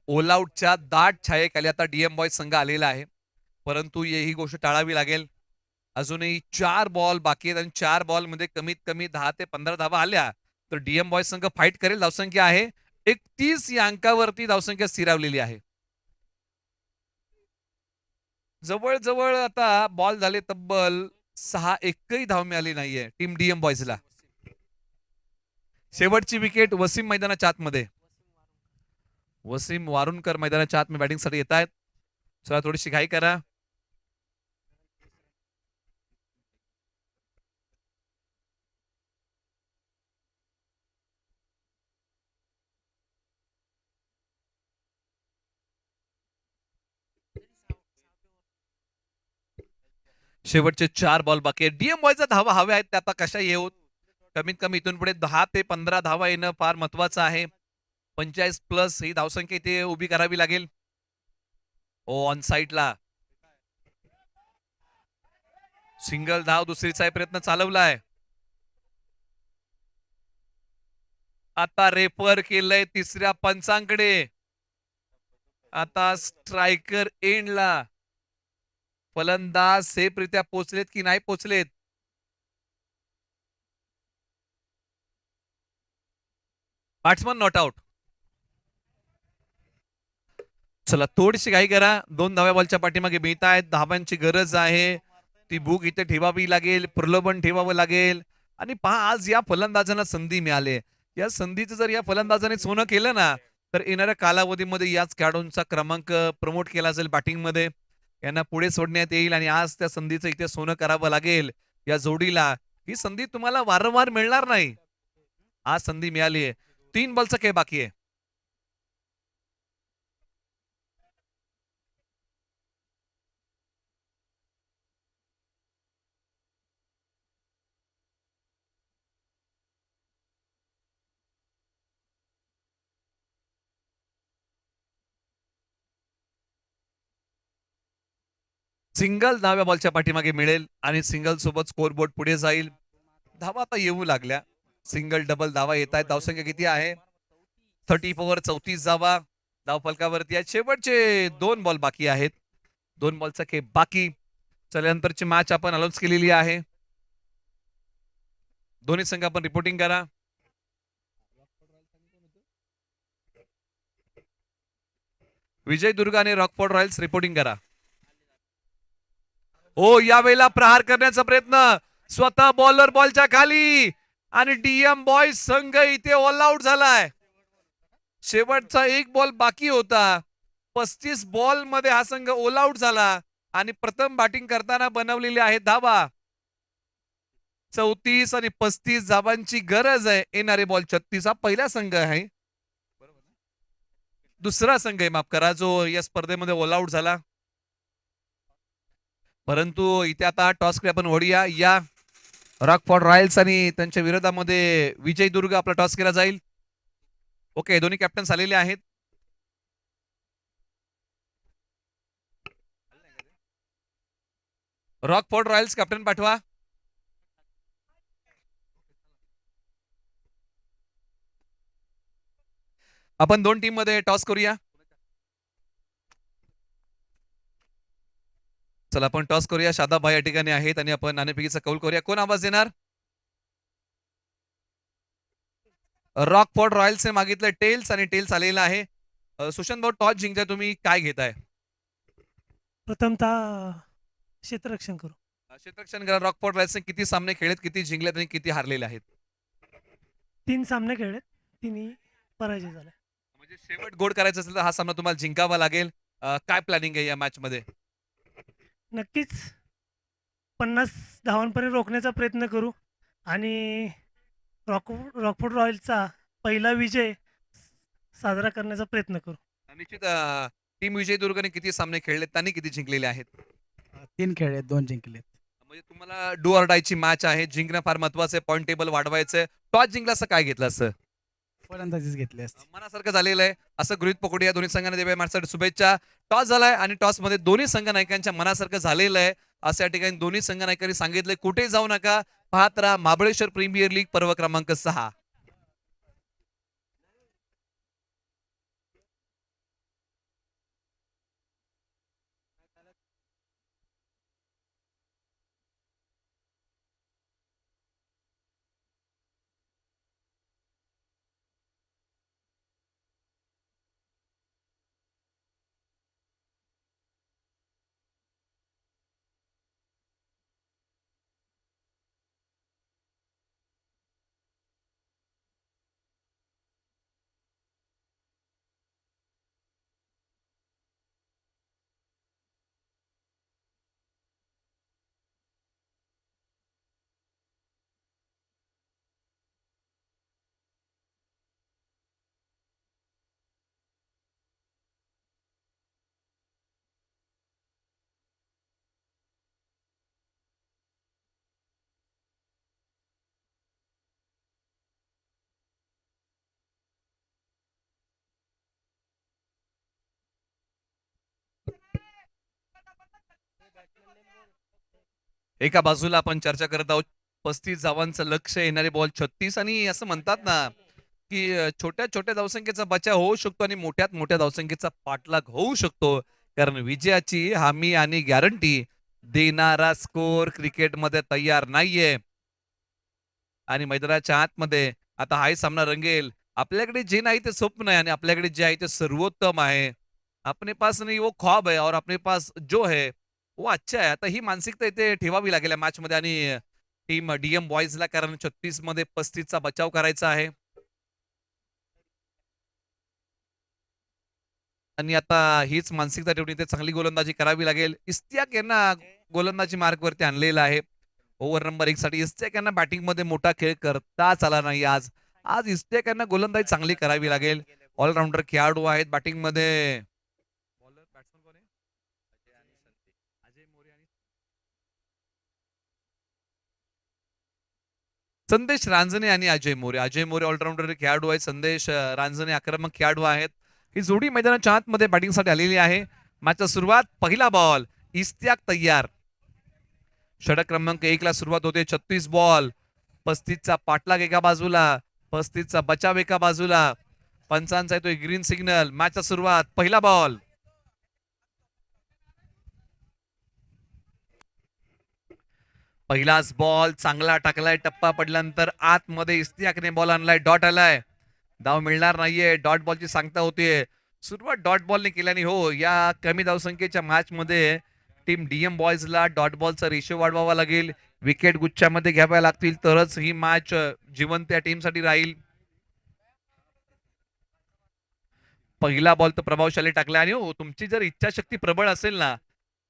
ऑल आउटच्या दाट छायेखाली आता डीएम बॉयज संघ आलेला आहे, परंतु ही गोष्ट टाळावी लागेल. अजूनही 4 बॉल बाकी आहेत आणि 4 बॉल मध्ये कमीत कमी 10 ते 15 धावा आल्या तर डीएम बॉयज संघ फाईट करेल. धावसंख्या आहे 31 या अंकावरती धावसंख्या स्थिरावलेली आहे. जवळजवळ आता बॉल झाले तब्बल 6, एकही धाव मिळाली नाहीये टीम डीएम बॉयजला. शेवटची विकेट वसीम मैदानाच्या आतमध्ये. वसीम वारुणकर मैदानाच्या आत बॅटिंग साठी येत आहेत. चला थोडीशी घाई करा. शेवटचे 4 बॉल बाकी आहेत. डीएम बॉयचा धावा हव्या आहेत, त्या आता कशा येऊत. कमीत कमी इथून पुढे 10 ते 15 धावा येणं फार महत्वाचं आहे. 45+ ही धावसंख्या इथे उभी करावी लागेल. ऑन साईडला सिंगल धाव दुसरीचा प्रयत्न चालवलाय. आता रेफर केलंय तिसऱ्या पंचांकडे. आता स्ट्रायकर एंडला. फलंदाज सेफरित्या पोचलेत की नाही पोचलेत. Batsman not out. चला थोडीशी घाई करा. 2 धाव्या बॉलच्या पाठीमागे मिळत आहेत. धावांची गरज आहे, ती भूक इथे ठेवावी लागेल, प्रलोभन ठेवावं लागेल. आणि पहा आज या फलंदाजांना संधी मिळाली. या संधीचं जर या फलंदाजाने सोनं केलं ना तर येणाऱ्या कालावधीमध्ये याच खेळाडूंचा क्रमांक प्रमोट केला जाईल बॅटिंगमध्ये. यांना पुढे सोडण्यात येईल आणि आज त्या संधीचं इथे सोनं करावं लागेल या जोडीला. ही संधी तुम्हाला वारंवार मिळणार नाही. आज संधी मिळाली आहे. 3 बॉलचा खेळ बाकी आहे. सिंगल धाव्या बॉलच्या पाठीमागे मिळेल आणि सिंगल सोबत स्कोर बोर्ड पुढे जाईल. धावा आता येऊ लागल्या. सिंगल डबल धावा येत आहेत. धावसंख्या किती आहे 34, 34 धावा धाव फलकावरती आहेत. शेवटचे 2 बॉल बाकी आहेत. 2 बॉलचा खेळ बाकी. चल्यानंतरची मॅच आपण अनाउन्स केलेली आहे. दोन्ही संघ आपण रिपोर्टिंग करा. विजय दुर्ग आणि रॉकफोर्ड रॉयल्स रिपोर्टिंग करा. हो यावेळेला प्रहार करण्याचा प्रयत्न. स्वतः बॉलर बॉलच्या खाली आणि डीएम बॉयज संघ इथे ऑल आउट झालाय. शेवटचा 1 बॉल बाकी होता. 35 बॉल मध्ये हा संघ ऑल आउट झाला आणि प्रथम बॅटिंग करताना बनवलेली आहे धावा. 34 आणि 35 धावांची गरज आहे. येणारे बॉल 36. हा पहिला संघ आहे, दुसरा संघ आहे माफ करा, जो या स्पर्धेमध्ये ऑल आउट झाला. परंतु इथे आता टॉस आपण ओढूया. या रॉकफोर्ड रॉयल्स आणि त्यांच्या विरोधामध्ये विजय दुर्ग आपला टॉस केला जाईल. ओके, दोन्ही कॅप्टन्स आलेले आहेत. रॉकफोर्ड रॉयल्स कॅप्टन पाठवा. आपण 2 टीम मध्ये टॉस करूया. चला आपण टॉस करूया. शादाब भाई या ठिकाणी आहेत आणि आपण नाणेफेकीचा कौल करूया. कोण आवाज देणार? रॉकफोर्ड रॉयल्सने मागितलं टेल्स आणि टेल्स आलेला आहे. सुशांत भाऊ टॉस जिंकताय, तुम्ही काय घेताय? प्रथमतः क्षेत्ररक्षण करू. क्षेत्ररक्षण करा. रॉकफोर्ड रॉयल्सने किती सामने खेळलेत, किती जिंकलेत आणि किती हारलेले आहेत? 3 सामने खेळलेत, 3ही पराजय झाले. म्हणजे शेवट गोड करायचं असेल तर हा सामना तुम्हाला जिंकावा लागेल. काय प्लॅनिंग आहे या मॅच मध्ये? नक्कीच 50 धावांपर्यंत रोखण्याचा प्रयत्न करू आणि रॉकफोर्ड रॉयल्सचा पहिला विजय साजरा करण्याचा प्रयत्न करू. निश्चित. टीम विजय दुर्गने किती सामने खेळलेत, त्यांनी किती जिंकलेले आहेत? 3 खेळलेत, 2 जिंकलेत. म्हणजे तुम्हाला डू ऑर डायची मॅच आहे. जिंकणं फार महत्वाचं आहे. पॉईंट टेबल वाढवायचं. टॉस जिंकला असं काय घेतलं असं? फलंदाजीच घेतली असती. मनासारखं झालेलं आहे असं गृहीत पकडू या. दोन्ही संघाने देव्या मॅचसाठी शुभेच्छा. टॉस झालाय आणि टॉस मध्ये दोन्ही संघ नायकांच्या मनासारखं झालेलं आहे असं या ठिकाणी दोन्ही संघ नायकांनी सांगितलंय. कुठे जाऊ नका, पाहत राहा महाबळेश्वर प्रीमियर लीग पर्व क्रमांक 6. एका बाजूला आपण चर्चा करत आहोत 35 धावांचं लक्ष, येणारे बॉल 36 आणि असं म्हणतात ना की छोट्या छोट्या धावसंख्येचा बचाव होऊ शकतो आणि मोठ्यात मोठ्या धावसंख्येचा पाठलाग होऊ शकतो, कारण विजयाची हमी आणि गॅरंटी देणारा स्कोर क्रिकेटमध्ये तयार नाहीये. आणि मैदानाच्या आतमध्ये आता हाही सामना रंगेल. आपल्याकडे जे नाही ते स्वप्न आहे आणि आपल्याकडे जे आहे ते सर्वोत्तम आहे. अपने पास नहीं वो ख्वाब है और अपने पास जो है वो अच्छा है. आता ही मानसिकता इथे ठेवावी लागेल मॅच मध्ये आणि टीम डीएम बॉईजला, कारण 36 मध्ये 35चा बचाव करायचा आहे. आणि आता हीच मानसिकता ठेवून इथे चांगली गोलंदाजी करावी लागेल. इस्तियाक यांना गोलंदाजी मार्गवरती आणलेला आहे. ओव्हर नंबर 1 साठी इस्तियाक यांना बॅटिंग मध्ये मोठा खेळ करताच आला नाही आज. आज इस्तियाक यांना गोलंदाजी चांगली करावी लागेल. ऑलराऊंडर खेळाडू आहेत बॅटिंग मध्ये. बॉलर बॅट्समन कोण आहे? अजय मोरे आणि संदेश रांजणे आणि अजय मोरे. अजय मोरे ऑलराऊंडर खेळाडू आहेत, संदेश रांजणे आक्रमक खेळाडू आहेत. ही जोडी मैदानाच्या आतमध्ये बॅटिंगसाठी आलेली आहे. मॅचच्या सुरुवात, पहिला बॉल, इस्तियाक तयार. षटक क्रमांक 1 ला सुरुवात होते. 36 बॉल, 35चा पाठलाग एका बाजूला, 35चा बचाव एका बाजूला. पंचांचा येतोय ग्रीन सिग्नल. मॅचच्या सुरुवात, पहिला बॉल. पहिलाच बॉल चांगला टाकलाय. टप्पा पडल्यानंतर आतमध्ये इस्तियाकने बॉल आणलाय. डॉट आलाय. धाव मिळणार नाहीये. डॉट बॉलची सांगता होतीये. सुरुवात डॉट बॉलने केल्याने हो या कमी धावसंख्येच्या मॅच मध्ये टीम डीएम बॉयजला डॉट बॉलचा रेशो वाढवावा लागेल. विकेट गुच्छामध्ये घ्याव्या लागतील तरच ही मॅच जिवंत त्या टीमसाठी राहील. पहिला बॉल तर प्रभावशाली टाकला आणि हो तुमची जर इच्छाशक्ती प्रबळ असेल ना,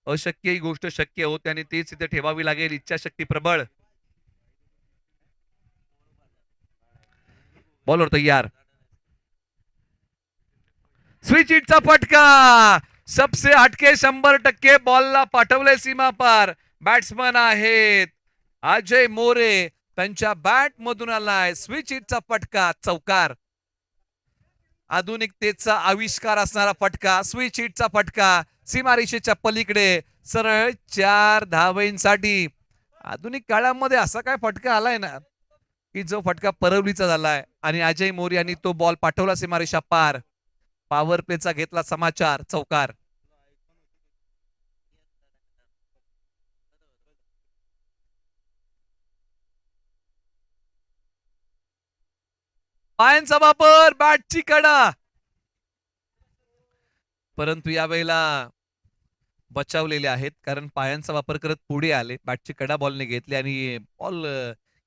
अशक्य ही गोष्ट शक्य होते आणि तेच इथे ठेवावी लागेल. इच्छाशक्ती प्रबळ. बॉलवर तयार. स्विच हिटचा फटका. सबसे हटके 100% बॉलला पाठवले सीमा पार. बॅट्समन आहेत अजय मोरे, त्यांच्या बॅट मधून आलाय स्विच हिटचा फटका. चौकार. आधुनिकतेचा आविष्कार असणारा फटका, स्विच हिटचा फटका. सीमारेषेच्या पलीकडे सरळ 4 धावेंसाठी. आधुनिक काळामध्ये असा काय फटका आलाय ना की जो फटका परवलीचा झालाय आणि अजय मोरे यांनी तो बॉल पाठवला सीमारेषा पार. पॉवर प्लेचा घेतला समाचार. चौकार. पायांचा वापर, बॅटची कडा, परंतु यावेळेला बचावलेले आहेत कारण पायांचा वापर करत पुढे आले. बॅटची कडा बॉलने घेतली आणि बॉल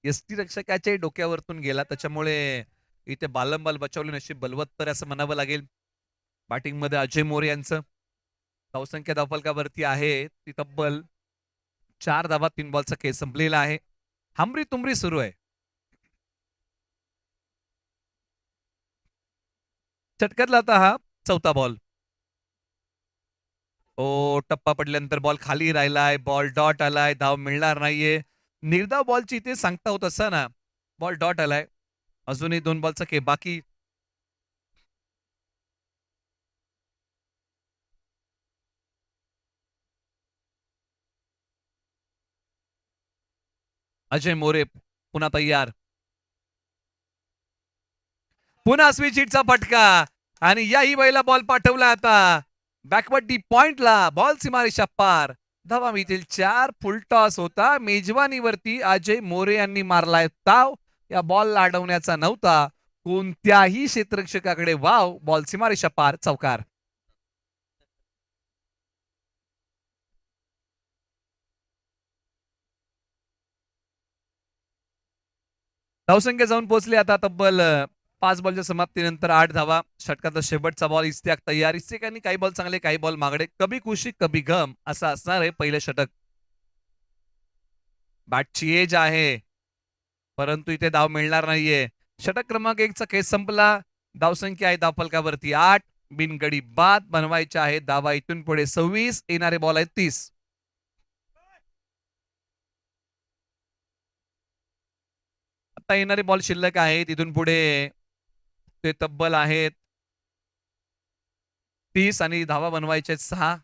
यष्टी रक्षकाच्या डोक्यावरतून गेला. त्याच्यामुळे इथे बालंबाल बचावले. नशीब बलवत्तर असं म्हणावं लागेल. बॅटिंग मध्ये अजय मोरे यांचं. धावसंख्या धावफलकावरती आहे ती तब्बल 4 धावा. 3 बॉलचा खेळ संपलेला आहे. हमरी तुमरी सुरू आहे. षटकातला आता हा चौथा बॉल. ओ टप्पा पडल्यानंतर बॉल खाली राहिलाय. बॉल डॉट आलाय. धाव मिळणार नाहीये. निर्धाव बॉलची इथे सांगता होत असताना बॉल डॉट आलाय. अजूनही 2 बॉलचा खेळ बाकी. अजय मोरे पुन्हा तयार. पुन्हा स्विच चा फटका आणि याही वेळेला बॉल पाठवला आता बॅकवर्ड पॉइंटला. बॉल सीमारेषा पार. धावा मिळतील 4. फुल टॉस होता. मेजवानीवरती अजय मोरे यांनी मारलाय ताव. या बॉलला अडवण्याचा नव्हता कोणत्याही क्षेत्ररक्षकाकडे. वाव. बॉल सीमारेषा पार. चौकार. धावसंख्या जाऊन पोहोचली आता तब्बल 5 बॉलच्या समाप्तीनंतर 8 धावा. षटकाचा शेवटचा बॉल. इस्तियाक तयार. इस्तियाकांनी काही बॉल चांगले काही बॉल मागडे. कभी खुशी कभी गम असं असणार आहे पहिलं षटक. बॅटची एज आहे परंतु इथे धाव मिळणार नाहीये. षटक क्रमांक 1 चा खेळ संपला. धावसंख्या आहे धावफलकावरती 8. बिनगडी बाद बनवायच्या आहेत धावा इथून पुढे 26. येणारे बॉल आहेत 30. आता येणारे बॉल शिल्लक आहेत इथून पुढे ते तब्बल आहेत 30 आणि धावा बनवायचे 6.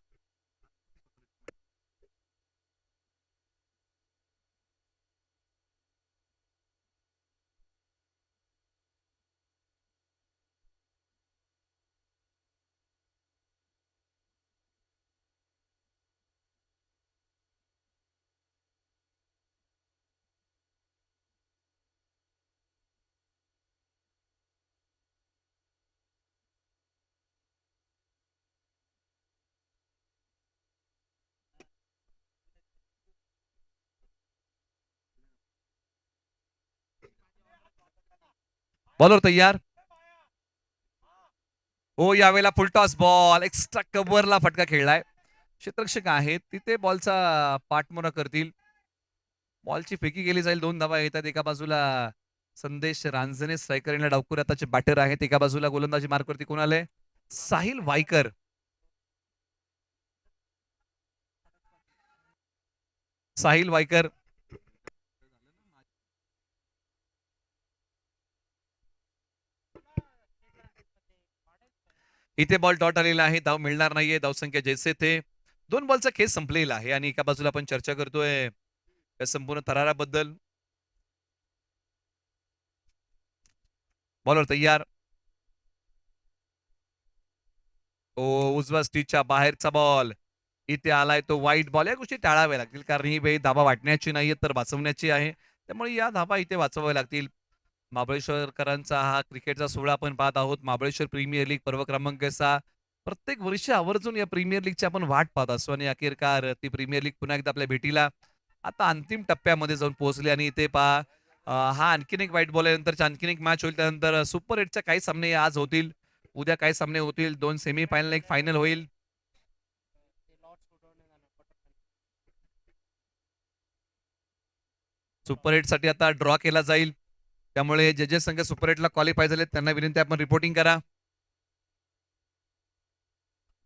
बॉलर तयार. हो यावेळेला फुलटॉस बॉल. एक्स्ट्रा कव्हरला फटका खेळलाय. क्षेत्ररक्षक आहेत तिथे बॉलचा पाठमोरा करतील. बॉलची फेकी केली जाईल. 2 धावा येतात. एका बाजूला संदेश रांजणे स्ट्रायकर डावखुर आताचे बॅटर आहेत. एका बाजूला गोलंदाजी मार्कवरती कोण आले? साहिल वायकर. साहिल वायकर इथे बॉल डॉट आलेला आहे. धाव मिळणार नाहीये. धावसंख्या जैसे थे. 2 बॉलचा खेळ संपलेला आहे आणि एका बाजूला आपण चर्चा करतोय या संपूर्ण थराराबद्दल. बॉलर तयार. उजव्या स्टिचच्या बाहेरचा बॉल. इथे आलाय तो वाईट बॉल. या गोष्टी टाळाव्या लागतील कारण ही वेळ धावा वाटण्याची नाहीये तर वाचवण्याची आहे. त्यामुळे या धावा इथे वाचवाव्या लागतील. महाबळेश्वरकरांचा हा क्रिकेटचा सोहळा आपण पाहत आहोत. महाबळेश्वर प्रीमियर लीग पर्व क्रमांक 6. प्रत्येक वर्षी आवर्जून या प्रीमियर लीगची आपण वाट पाहत असतो आणि अखेरकार ती प्रीमियर लीग पुन्हा एकदा आपल्या भेटीला आता अंतिम टप्प्यामध्ये जाऊन पोहोचली. आणि इथे पहा हा आणखीन एक वाईट बॉल आहे. नंतरची आणखीन एक मॅच होईल. त्यानंतर सुपर 8च्या काही सामने आज होतील. उद्या काही सामने होतील. 2 सेमी फायनल एक फायनल होईल. सुपर 8 साठी आता ड्रॉ केला जाईल. त्यामुळे जे जे संघ सुपर 8 ला क्वालिफाय झाले त्यांना विनंती आपण रिपोर्टिंग करा.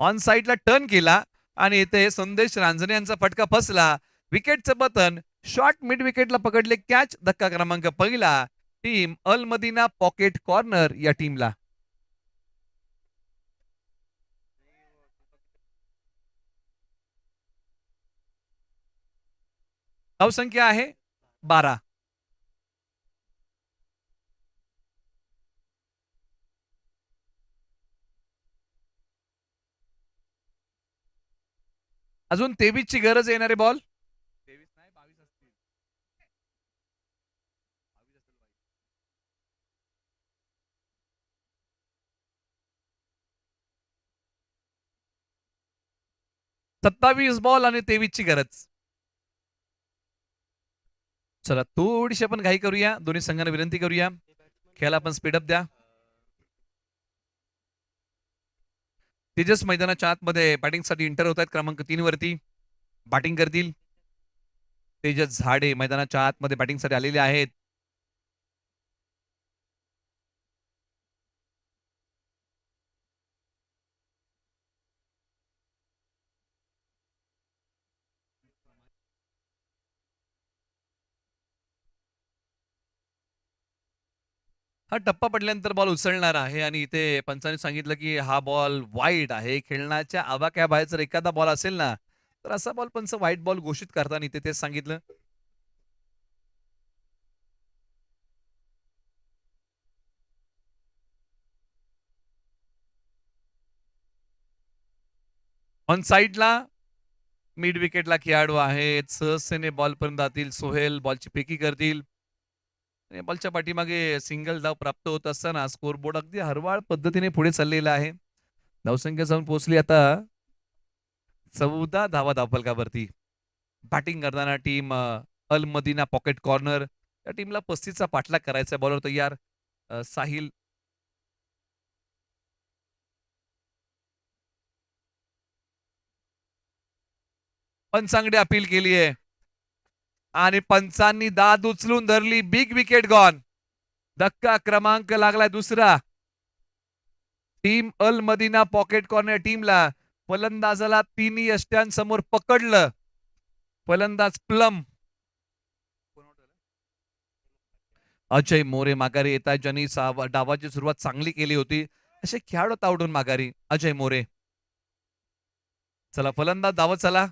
ऑन साइडला टर्न केला आणि इथे संदेश रांजणे यांचा फटका फसला. विकेटचं बटन. शॉर्ट मिड विकेटला पकडले कॅच. धक्का क्रमांक 1. टीम अल मदीना पॉकेट कॉर्नर या टीमला. धावसंख्या आहे 12. अजून 23 ची गरज येणारे बॉल. 23 नाही 22 असतील. 27 बॉल आणि 23 ची गरज. चला थोडीशी आपण घाई करूया. दोन्ही संघांना विनंती करूया खेळाला आपण स्पीडअप द्या. तेजस मैदानाच्या आतमध्ये बॅटिंगसाठी इंटर होत आहेत. क्रमांक 3 वरती बॅटिंग करतील तेजस झाडे. मैदानाच्या आतमध्ये बॅटिंगसाठी आलेले आहेत. हा टप्पा पडल्यानंतर बॉल उचलणार आहे आणि इथे पंचांनी सांगितलं की हा बॉल वाईड आहे. खेळण्याच्या आवाक्याबाहेर जर एखादा बॉल असेल ना तर असा बॉल पंच वाईट बॉल घोषित करताना इथे तेच सांगितलं. ऑन साईडला मिड विकेटला खेळाडू आहेत, सहजतेने बॉल पर्यंत जातील. सोहेल बॉलची फेकी करतील. आणि बॉलच्या पाठीमागे सिंगल धाव प्राप्त होत असताना स्कोरबोर्ड अगदी हरवाळ पद्धतीने पुढे चाललेला आहे. धावसंख्या जाऊन पोहोचली आता 14 धावा धावफलकावरती. बॅटिंग करताना टीम अल मदीना पॉकेट कॉर्नर या टीमला 35चा पाठलाग करायचा. बॉलर तयार साहिल पंचांकडे अपील केली आहे आणि पंचांनी दाद उचलून धरली. Big wicket gone. धक्का क्रमांक लागलाय दुसरा. टीम अल मदीना पॉकेट कॉर्नर टीमला फलंदाजाला तिन्ही यष्ट्यांसमोर पकडलं. फलंदाज प्लम अजय मोरे माघारी येत आहेत, ज्यांनी डावाची सुरुवात चांगली केली होती. असे खेळाडू तावडून माघारी अजय मोरे. चला फलंदाज धावत चला.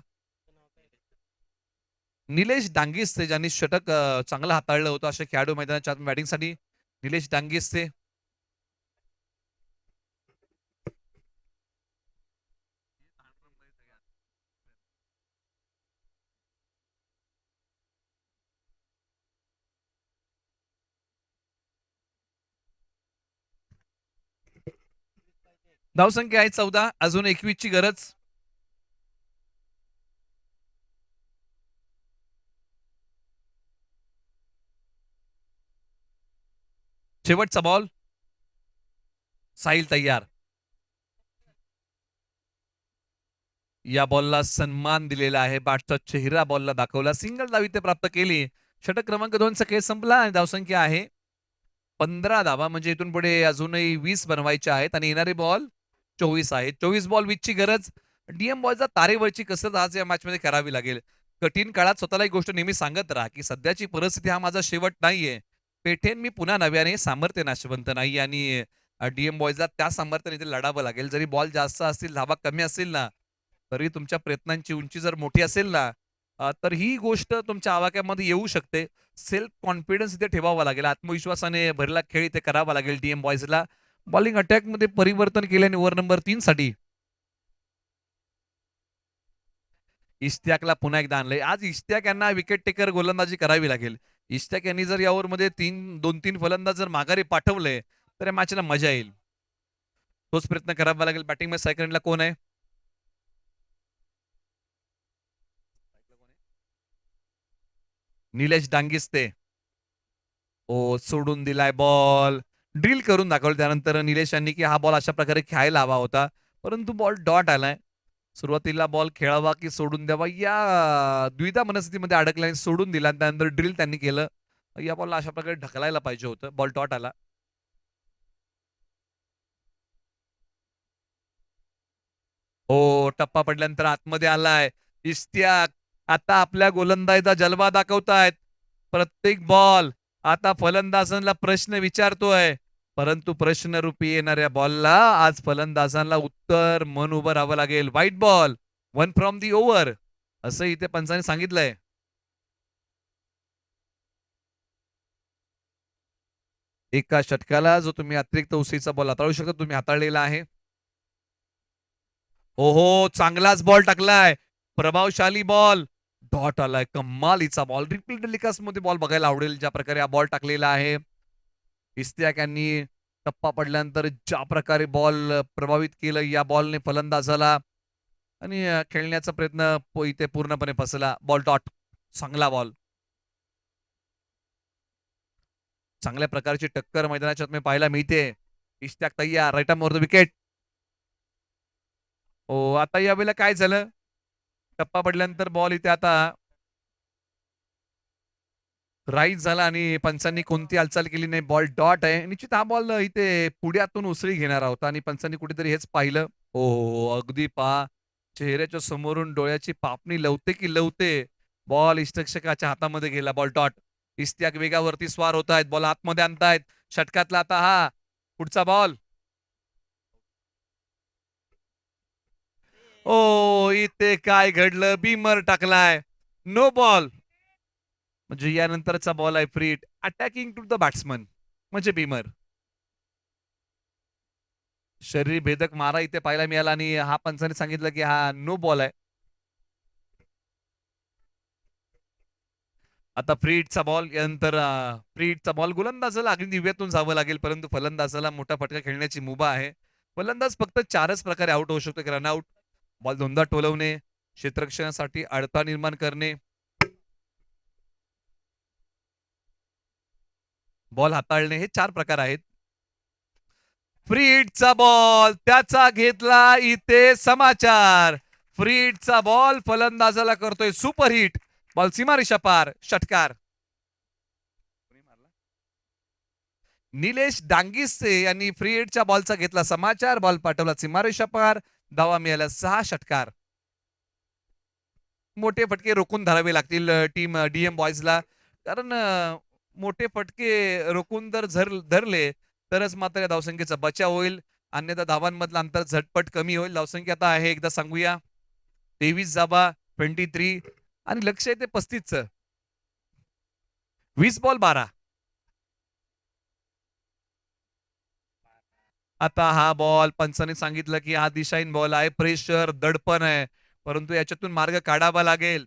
निलेश डांगिस्ते ज्यांनी षटक चांगलं हाताळलं होतं असे खेळाडू मैदानाच्या बॅटिंगसाठी निलेश डांगिस्ते. धावसंख्या आहे 14, अजून 21 ची गरज. शेवटचा बॉल. साहिल तयार. या बॉलला सन्मान दिलेला आहे. बॅटचा चेहरा बॉलला दाखवला. सिंगल धाव इथे प्राप्त केली. षटक क्रमांक 2 चा खेळ संपला आणि धावसंख्या आहे 15 धावा. म्हणजे इथून पुढे अजूनही 20 बनवायचे आहेत आणि येणारे बॉल 24 आहेत. 24 बॉल 20 ची गरज. डीएम बॉलचा तारेवरची कसरत आज या मॅच मध्ये करावी लागेल. कठीण काळात स्वतःला एक गोष्ट नेहमी सांगत राहा की सध्याची परिस्थिती हा माझा शेवट नाहीये. पेठेन मी पुन्हा नव्याने सामर्थ्य नाशवंत नाही आणि डीएम बॉयजला त्या सामर्थ्याने इथे लढावं लागेल. जरी बॉल जास्त असतील, धावा कमी असतील ना, तरी तुमच्या प्रयत्नांची उंची जर मोठी असेल ना, तर ही गोष्ट तुमच्या आवाक्यामध्ये येऊ शकते. सेल्फ कॉन्फिडन्स इथे ठेवावा लागेल. आत्मविश्वासाने भरला खेळ इथे करावा लागेल डीएम बॉयजला. बॉलिंग अटॅक मध्ये परिवर्तन केल्याने ओव्हर नंबर 3 साठी इश्तियाकला पुन्हा एकदा आणलंय. आज इश्तियाक यांना विकेट टेकर गोलंदाजी करावी लागेल. इश्तियाक यांनी जर या ओव्हरमध्ये 2-3 फलंदाज जर माघारी पाठवले तर या मॅचला मजा येईल. तोच प्रयत्न करावा लागेल. बॅटिंग मध्ये सेकंडला कोण आहे? निलेश डांगिस्ते. ओ सोडून दिलाय बॉल. ड्रिल करून दाखवलं त्यानंतर निलेश यांनी की हा बॉल अशा प्रकारे खेळायला हवा होता, परंतु बॉल डॉट आलाय. सुरुवातीला बॉल खेळावा की सोडून द्यावा या द्विधा मनस्थितीमध्ये अडकल्याने सोडून दिला. त्यानंतर ड्रिल त्यांनी केलं. या बॉलला अशा प्रकारे ढकलायला पाहिजे होतं. बॉल डॉट आला. हो टप्पा पडल्यानंतर आतमध्ये आलाय इश्तियाक. आता आपल्या गोलंदाजीचा जलवा दाखवतायत. प्रत्येक बॉल आता फलंदाजांना प्रश्न विचारतोय, परंतु प्रश्नरूपी येणाऱ्या बॉलला आज फलंदाजांना उत्तर मन उभं राहावं लागेल. White ball, 1 from the over असं इथे पंचाने सांगितलंय. एका षटकाला जो तुम्ही अतिरिक्त उशीचा बॉल हाताळू शकता तुम्ही हाताळलेला आहे. ओहो चांगलाच बॉल टाकलाय. प्रभावशाली बॉल. डॉट आलाय. कमालीचा बॉल. रिपीट टेलिकास्ट मध्ये बॉल बघायला आवडेल ज्या प्रकारे हा बॉल टाकलेला आहे. इश्तियाक यांनी टप्पा पडल्यानंतर ज्या प्रकारे बॉल प्रभावित केलं या बॉलने फलंदाजाला आणि खेळण्याचा प्रयत्न इथे पूर्णपणे फसला. Ball dot. चांगला बॉल. चांगल्या प्रकारची टक्कर मैदानाच्या आत पाहायला मिळते. इश्तियाक तय्यार. Right arm over the wicket. हो आता यावेळेला काय झालं? टप्पा पडल्यानंतर बॉल इथे आता राईट झाला आणि पंचांनी कोणती हालचाल केली नाही. बॉल डॉट आहे. निश्चित हा बॉल इथे पुढ्यातून उसळी घेणार होता आणि पंचांनी कुठेतरी हेच पाहिलं. हो अगदी पहा चेहऱ्याच्या समोरून डोळ्याची पापणी लवते की लवते. बॉल इष्टक्षकाच्या हातामध्ये गेला. Ball dot. इश्तियाक वेगावरती स्वार होत आहेत. बॉल आतमध्ये आणतायत. षटकातला आता हा पुढचा बॉल. ओ इथे काय घडलं? बीमर टाकलाय. No ball. म्हणजे यानंतरचा बॉल आहे free hit. Attacking to the batsman म्हणजे बीमर. शरीर भेदक मारा इथे पाहायला मिळाला आणि हा पंचाने सांगितलं की हा नो बॉल आहे. आता फ्री हिटचा बॉल यानंतर फ्री हिटचा बॉल गोलंदाजाला अगदी दिव्यातून जावं लागेल, परंतु फलंदाजाला मोठा फटका खेळण्याची मुभा आहे. फलंदाज फक्त 4च प्रकारे आउट होऊ शकतो. रनआउट, बॉल दोनदा टोलवणे, क्षेत्ररक्षणासाठी अडथळा निर्माण करणे, बॉल हाताळणे, हे 4 प्रकार आहेत. फ्री हिटचा बॉल त्याचा घेतला इथे समाचार. फ्री हिटचा बॉल फलंदाजाला करतोय सुपर हिट. बॉल सीमारेषा पार, षटकार. निलेश डांगिसे यांनी फ्री हिटच्या बॉलचा घेतला समाचार, बॉल पाठवला सीमारेषा पार, धावा मिळाल्या 6 षटकार. मोठे फटके रोखून धरावे लागतील टीम डीएम बॉयजला, कारण मोठे फटके रोखून जर धरले तरच मात्र या धावसंख्येचा बचाव होईल, अन्यथा धावांमधलं अंतर झटपट कमी होईल. धावसंख्या आता आहे एकदा सांगूया 23 धावा 23 आणि लक्ष आहे ते 35च. 20 बॉल 12. आता हा बॉल पंचाने सांगितलं की हा दिशाहीन बॉल आहे, प्रेशर दडपण आहे, परंतु याच्यातून मार्ग काढावा लागेल,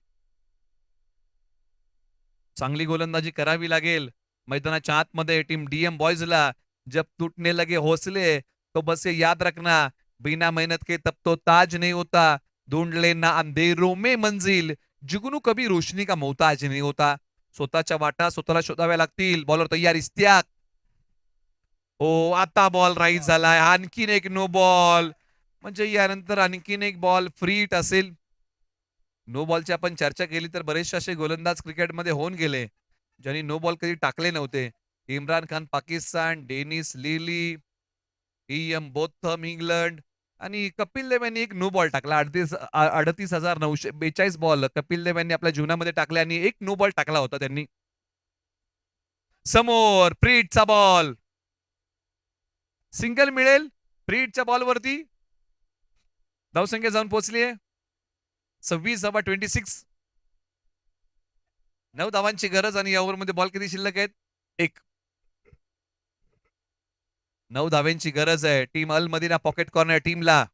चांगली गोलंदाजी करावी लागेल. मैदानाच्या आतमध्ये टीम डीएम बॉयजला जब टूटने लगे हौसले तो बस ये याद रखना, बिना मेहनत के तब तो ताज नहीं होता, ढूंढ लेना अंधेरों में मंजिल, जुगनू कभी रोशनी का मोहताज नहीं होता. स्वतःच्या वाटा स्वतःला शोधाव्या लागतील. बॉलर तयार इस्तियाक. हो, आता बॉल राईज झालाय, आणखीन एक नो बॉल, म्हणजे यानंतर आणखीन एक बॉल फ्री हिट असेल. नो बॉलची आपण चर्चा केली तर बरेचसे असे गोलंदाज क्रिकेटमध्ये होऊन गेले ज्यांनी नो बॉल कधी टाकले नव्हते. Imran Khan Pakistan, Dennis Lillee, Botham England आणि कपिल देव यांनी एक नो बॉल टाकला. 38,942 बॉल कपिल देव यांनी आपल्या जीवनामध्ये टाकले आणि एक नो बॉल टाकला होता त्यांनी. समोर फ्रीटचा बॉल, सिंगल मिळेल फ्रीटच्या बॉलवरती. धावसंख्या जाऊन पोहोचली 26 9 धावांची गरज आणि या ओव्हरमध्ये बॉल किती शिल्लक आहेत? 1. 9 धाव्यांची गरज आहे टीम अल मदिना पॉकेट कॉर्नर टीमला.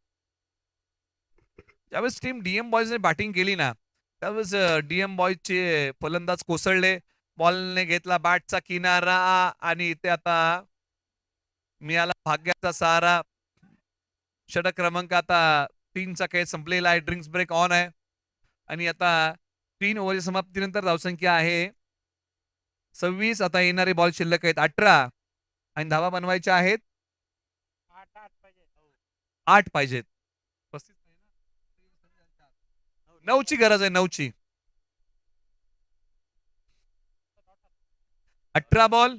ज्यावेळेस टीम डीएम बॉयजने बॅटिंग केली ना, त्यावेळेस डीएम बॉयजचे फलंदाज कोसळले. बॉलने घेतला बॅटचा किनारा आणि इथे आता मिळाला भाग्याचा सहारा. षटक क्रमांक आता 3चा खेळ संपलेला आहे. ड्रिंक्स ब्रेक ऑन आहे आणि आता 3 ओव्हरच्या समाप्तीनंतर धावसंख्या आहे 26. आता येणारे बॉल शिल्लक आहेत 18 आणि धावा बनवायच्या आहेत 8 पाहिजेत. 9ची गरज आहे 9ची. 18 बॉल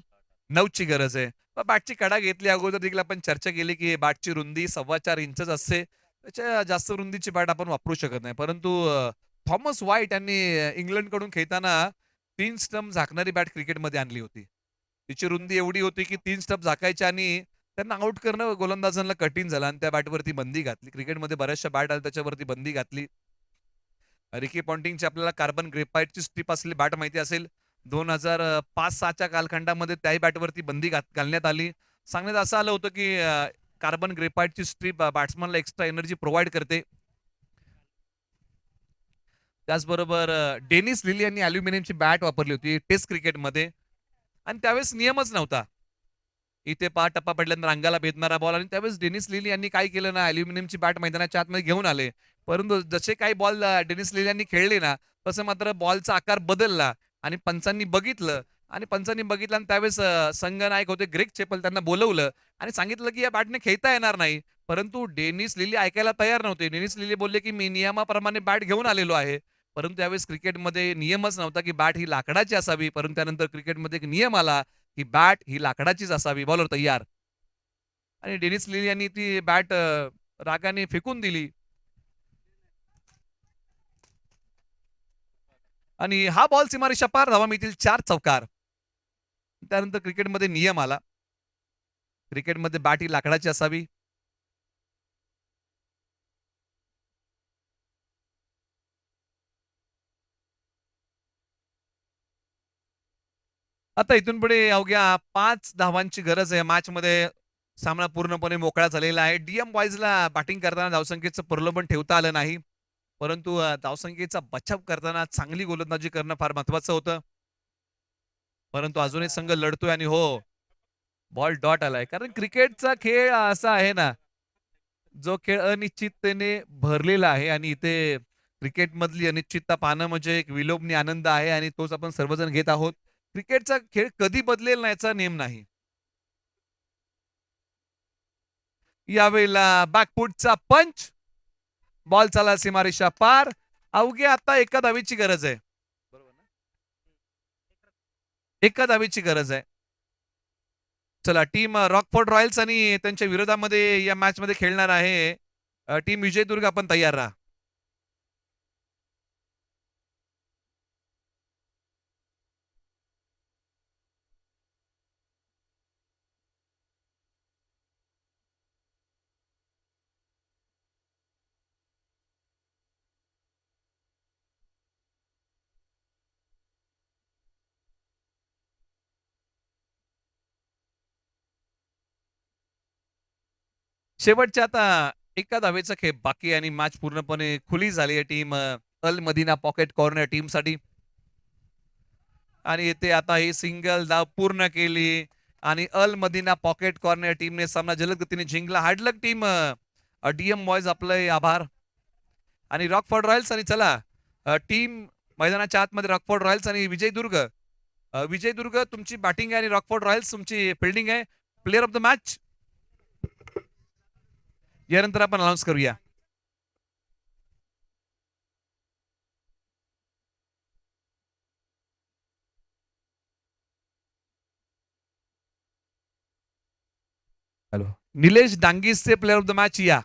9ची गरज आहे. बॅटची कडा घेतली अगोदर देखील आपण चर्चा केली की बॅटची रुंदी 4.25 इंचच असते, त्याच्या जास्त रुंदीची बॅट आपण वापरू शकत नाही. परंतु थॉमस व्हाईट यांनी इंग्लंडकडून खेळताना 3 स्टंप झाकणारी बॅट क्रिकेटमध्ये आणली होती. तिची रुंदी एवढी होती की 3 स्टंप झाकायच्या आणि त्यांना आउट करणं गोलंदाजांना कठीण झालं आणि त्या बॅटवरती बंदी घातली. क्रिकेटमध्ये बऱ्याचशा बॅट आल्या त्याच्यावरती बंदी घातली. रिकी पॉन्टिंगची आपल्याला कार्बन ग्रेफाईटची स्ट्रीप असलेली बॅट माहिती असेल. 2005-6च्या कालखंडामध्ये त्याही बॅटवरती बंदी घालण्यात आली. सांगण्यात असं आलं होतं की कार्बन ग्रेफाईटची स्ट्रीप बॅट्समनला एक्स्ट्रा एनर्जी प्रोव्हाइड करते. त्याचबरोबर डेनिस लिली यांनी अल्युमिनियमची बॅट वापरली होती टेस्ट क्रिकेटमध्ये आणि त्यावेळेस नियमच नव्हता. इथे टप्पा पडल्यानंतर अंगाला भेदणारा बॉल आणि त्यावेळेस डेनिस लिली यांनी काय केलं ना, अल्युमिनियमची बॅट मैदानाच्या आतमध्ये घेऊन आले. परंतु जसे काही बॉल डेनिस लिली यांनी खेळले ना, तसं मात्र बॉलचा आकार बदलला आणि पंचांनी बघितलं आणि त्यावेळेस संघनायक होते ग्रेग चेपल, त्यांना बोलवलं आणि सांगितलं की या बॅटने खेळता येणार नाही. परंतु डेनिस लिली ऐकायला तयार नव्हते. डेनिस लिली बोलले की मी नियमाप्रमाणे बॅट घेऊन आलेलो आहे. परंतु त्यावेळेस क्रिकेटमध्ये नियमच नव्हता की बॅट ही लाकडाची असावी. परंतु त्यानंतर क्रिकेटमध्ये एक नियम आला की बॅट ही लाकडाचीच असावी. बॉलर तयार आणि डेनिस लिली यांनी ती बॅट रागाने फेकून दिली आणि हा बॉल सीमारेषा पार, धावा मिळतील 4 चौकार. त्यानंतर क्रिकेटमध्ये नियम आला, क्रिकेटमध्ये बॅट ही लाकडाची असावी. आता इथून पुढे अवघ्या 5 धावांची गरज आहे. मॅच मध्ये सामना पूर्णपणे मोकळा झालेला आहे. डीएम बॉयजला बॅटिंग करताना धावसंख्येचं प्रलोभन ठेवता आलं नाही. परंतु धावसंख्येचा बचाव करताना चांगली गोलंदाजी करणं फार महत्वाचं होतं. परंतु अजूनही संघ लढतोय आणि हो, बॉल डॉट आलाय. कारण क्रिकेटचा खेळ असा आहे ना, जो खेळ अनिश्चिततेने भरलेला आहे आणि इथे क्रिकेटमधली अनिश्चितता पाहणं म्हणजे एक विलोभनीय आनंद आहे आणि तोच आपण सर्वजण घेत आहोत. क्रिकेटचा खेळ कधी बदलेल ना याचा नेम नाही. यावेळेला बॅकफुटचा पंच, बॉल चाला सीमारेषा पार. अवघ्या आता एका धावेची गरज आहे. एका धावेची गरज आहे. चला, टीम रॉकफोर्ड रॉयल्स आणि त्यांच्या विरोधामध्ये या मॅच मध्ये खेळणार आहे टीम विजयदुर्ग. आपण तयार राहा. शेवटच्या आता एका धावेचा खेळ बाकी आणि मॅच पूर्णपणे खुली झाली आहे टीम अल मदिना पॉकेट कॉर्नर टीम साठी. आणि इथे आता ही सिंगल धाव पूर्ण केली आणि अल मदिना पॉकेट कॉर्नर टीमने सामना जलद गतीने जिंकला. हार्डलक टीम डीएम बॉयज, आपले आभार. आणि रॉकफोर्ड रॉयल्स आणि चला टीम मैदानाच्या आतमध्ये रॉकफोर्ड रॉयल्स आणि विजयदुर्ग. विजयदुर्ग तुमची बॅटिंग आहे आणि रॉकफोर्ड रॉयल्स तुमची फिल्डिंग आहे. प्लेअर ऑफ द मॅच यानंतर आपण अनाऊन्स करूया. हॅलो, निलेश डांगीसचे प्लेअर ऑफ द मॅच या.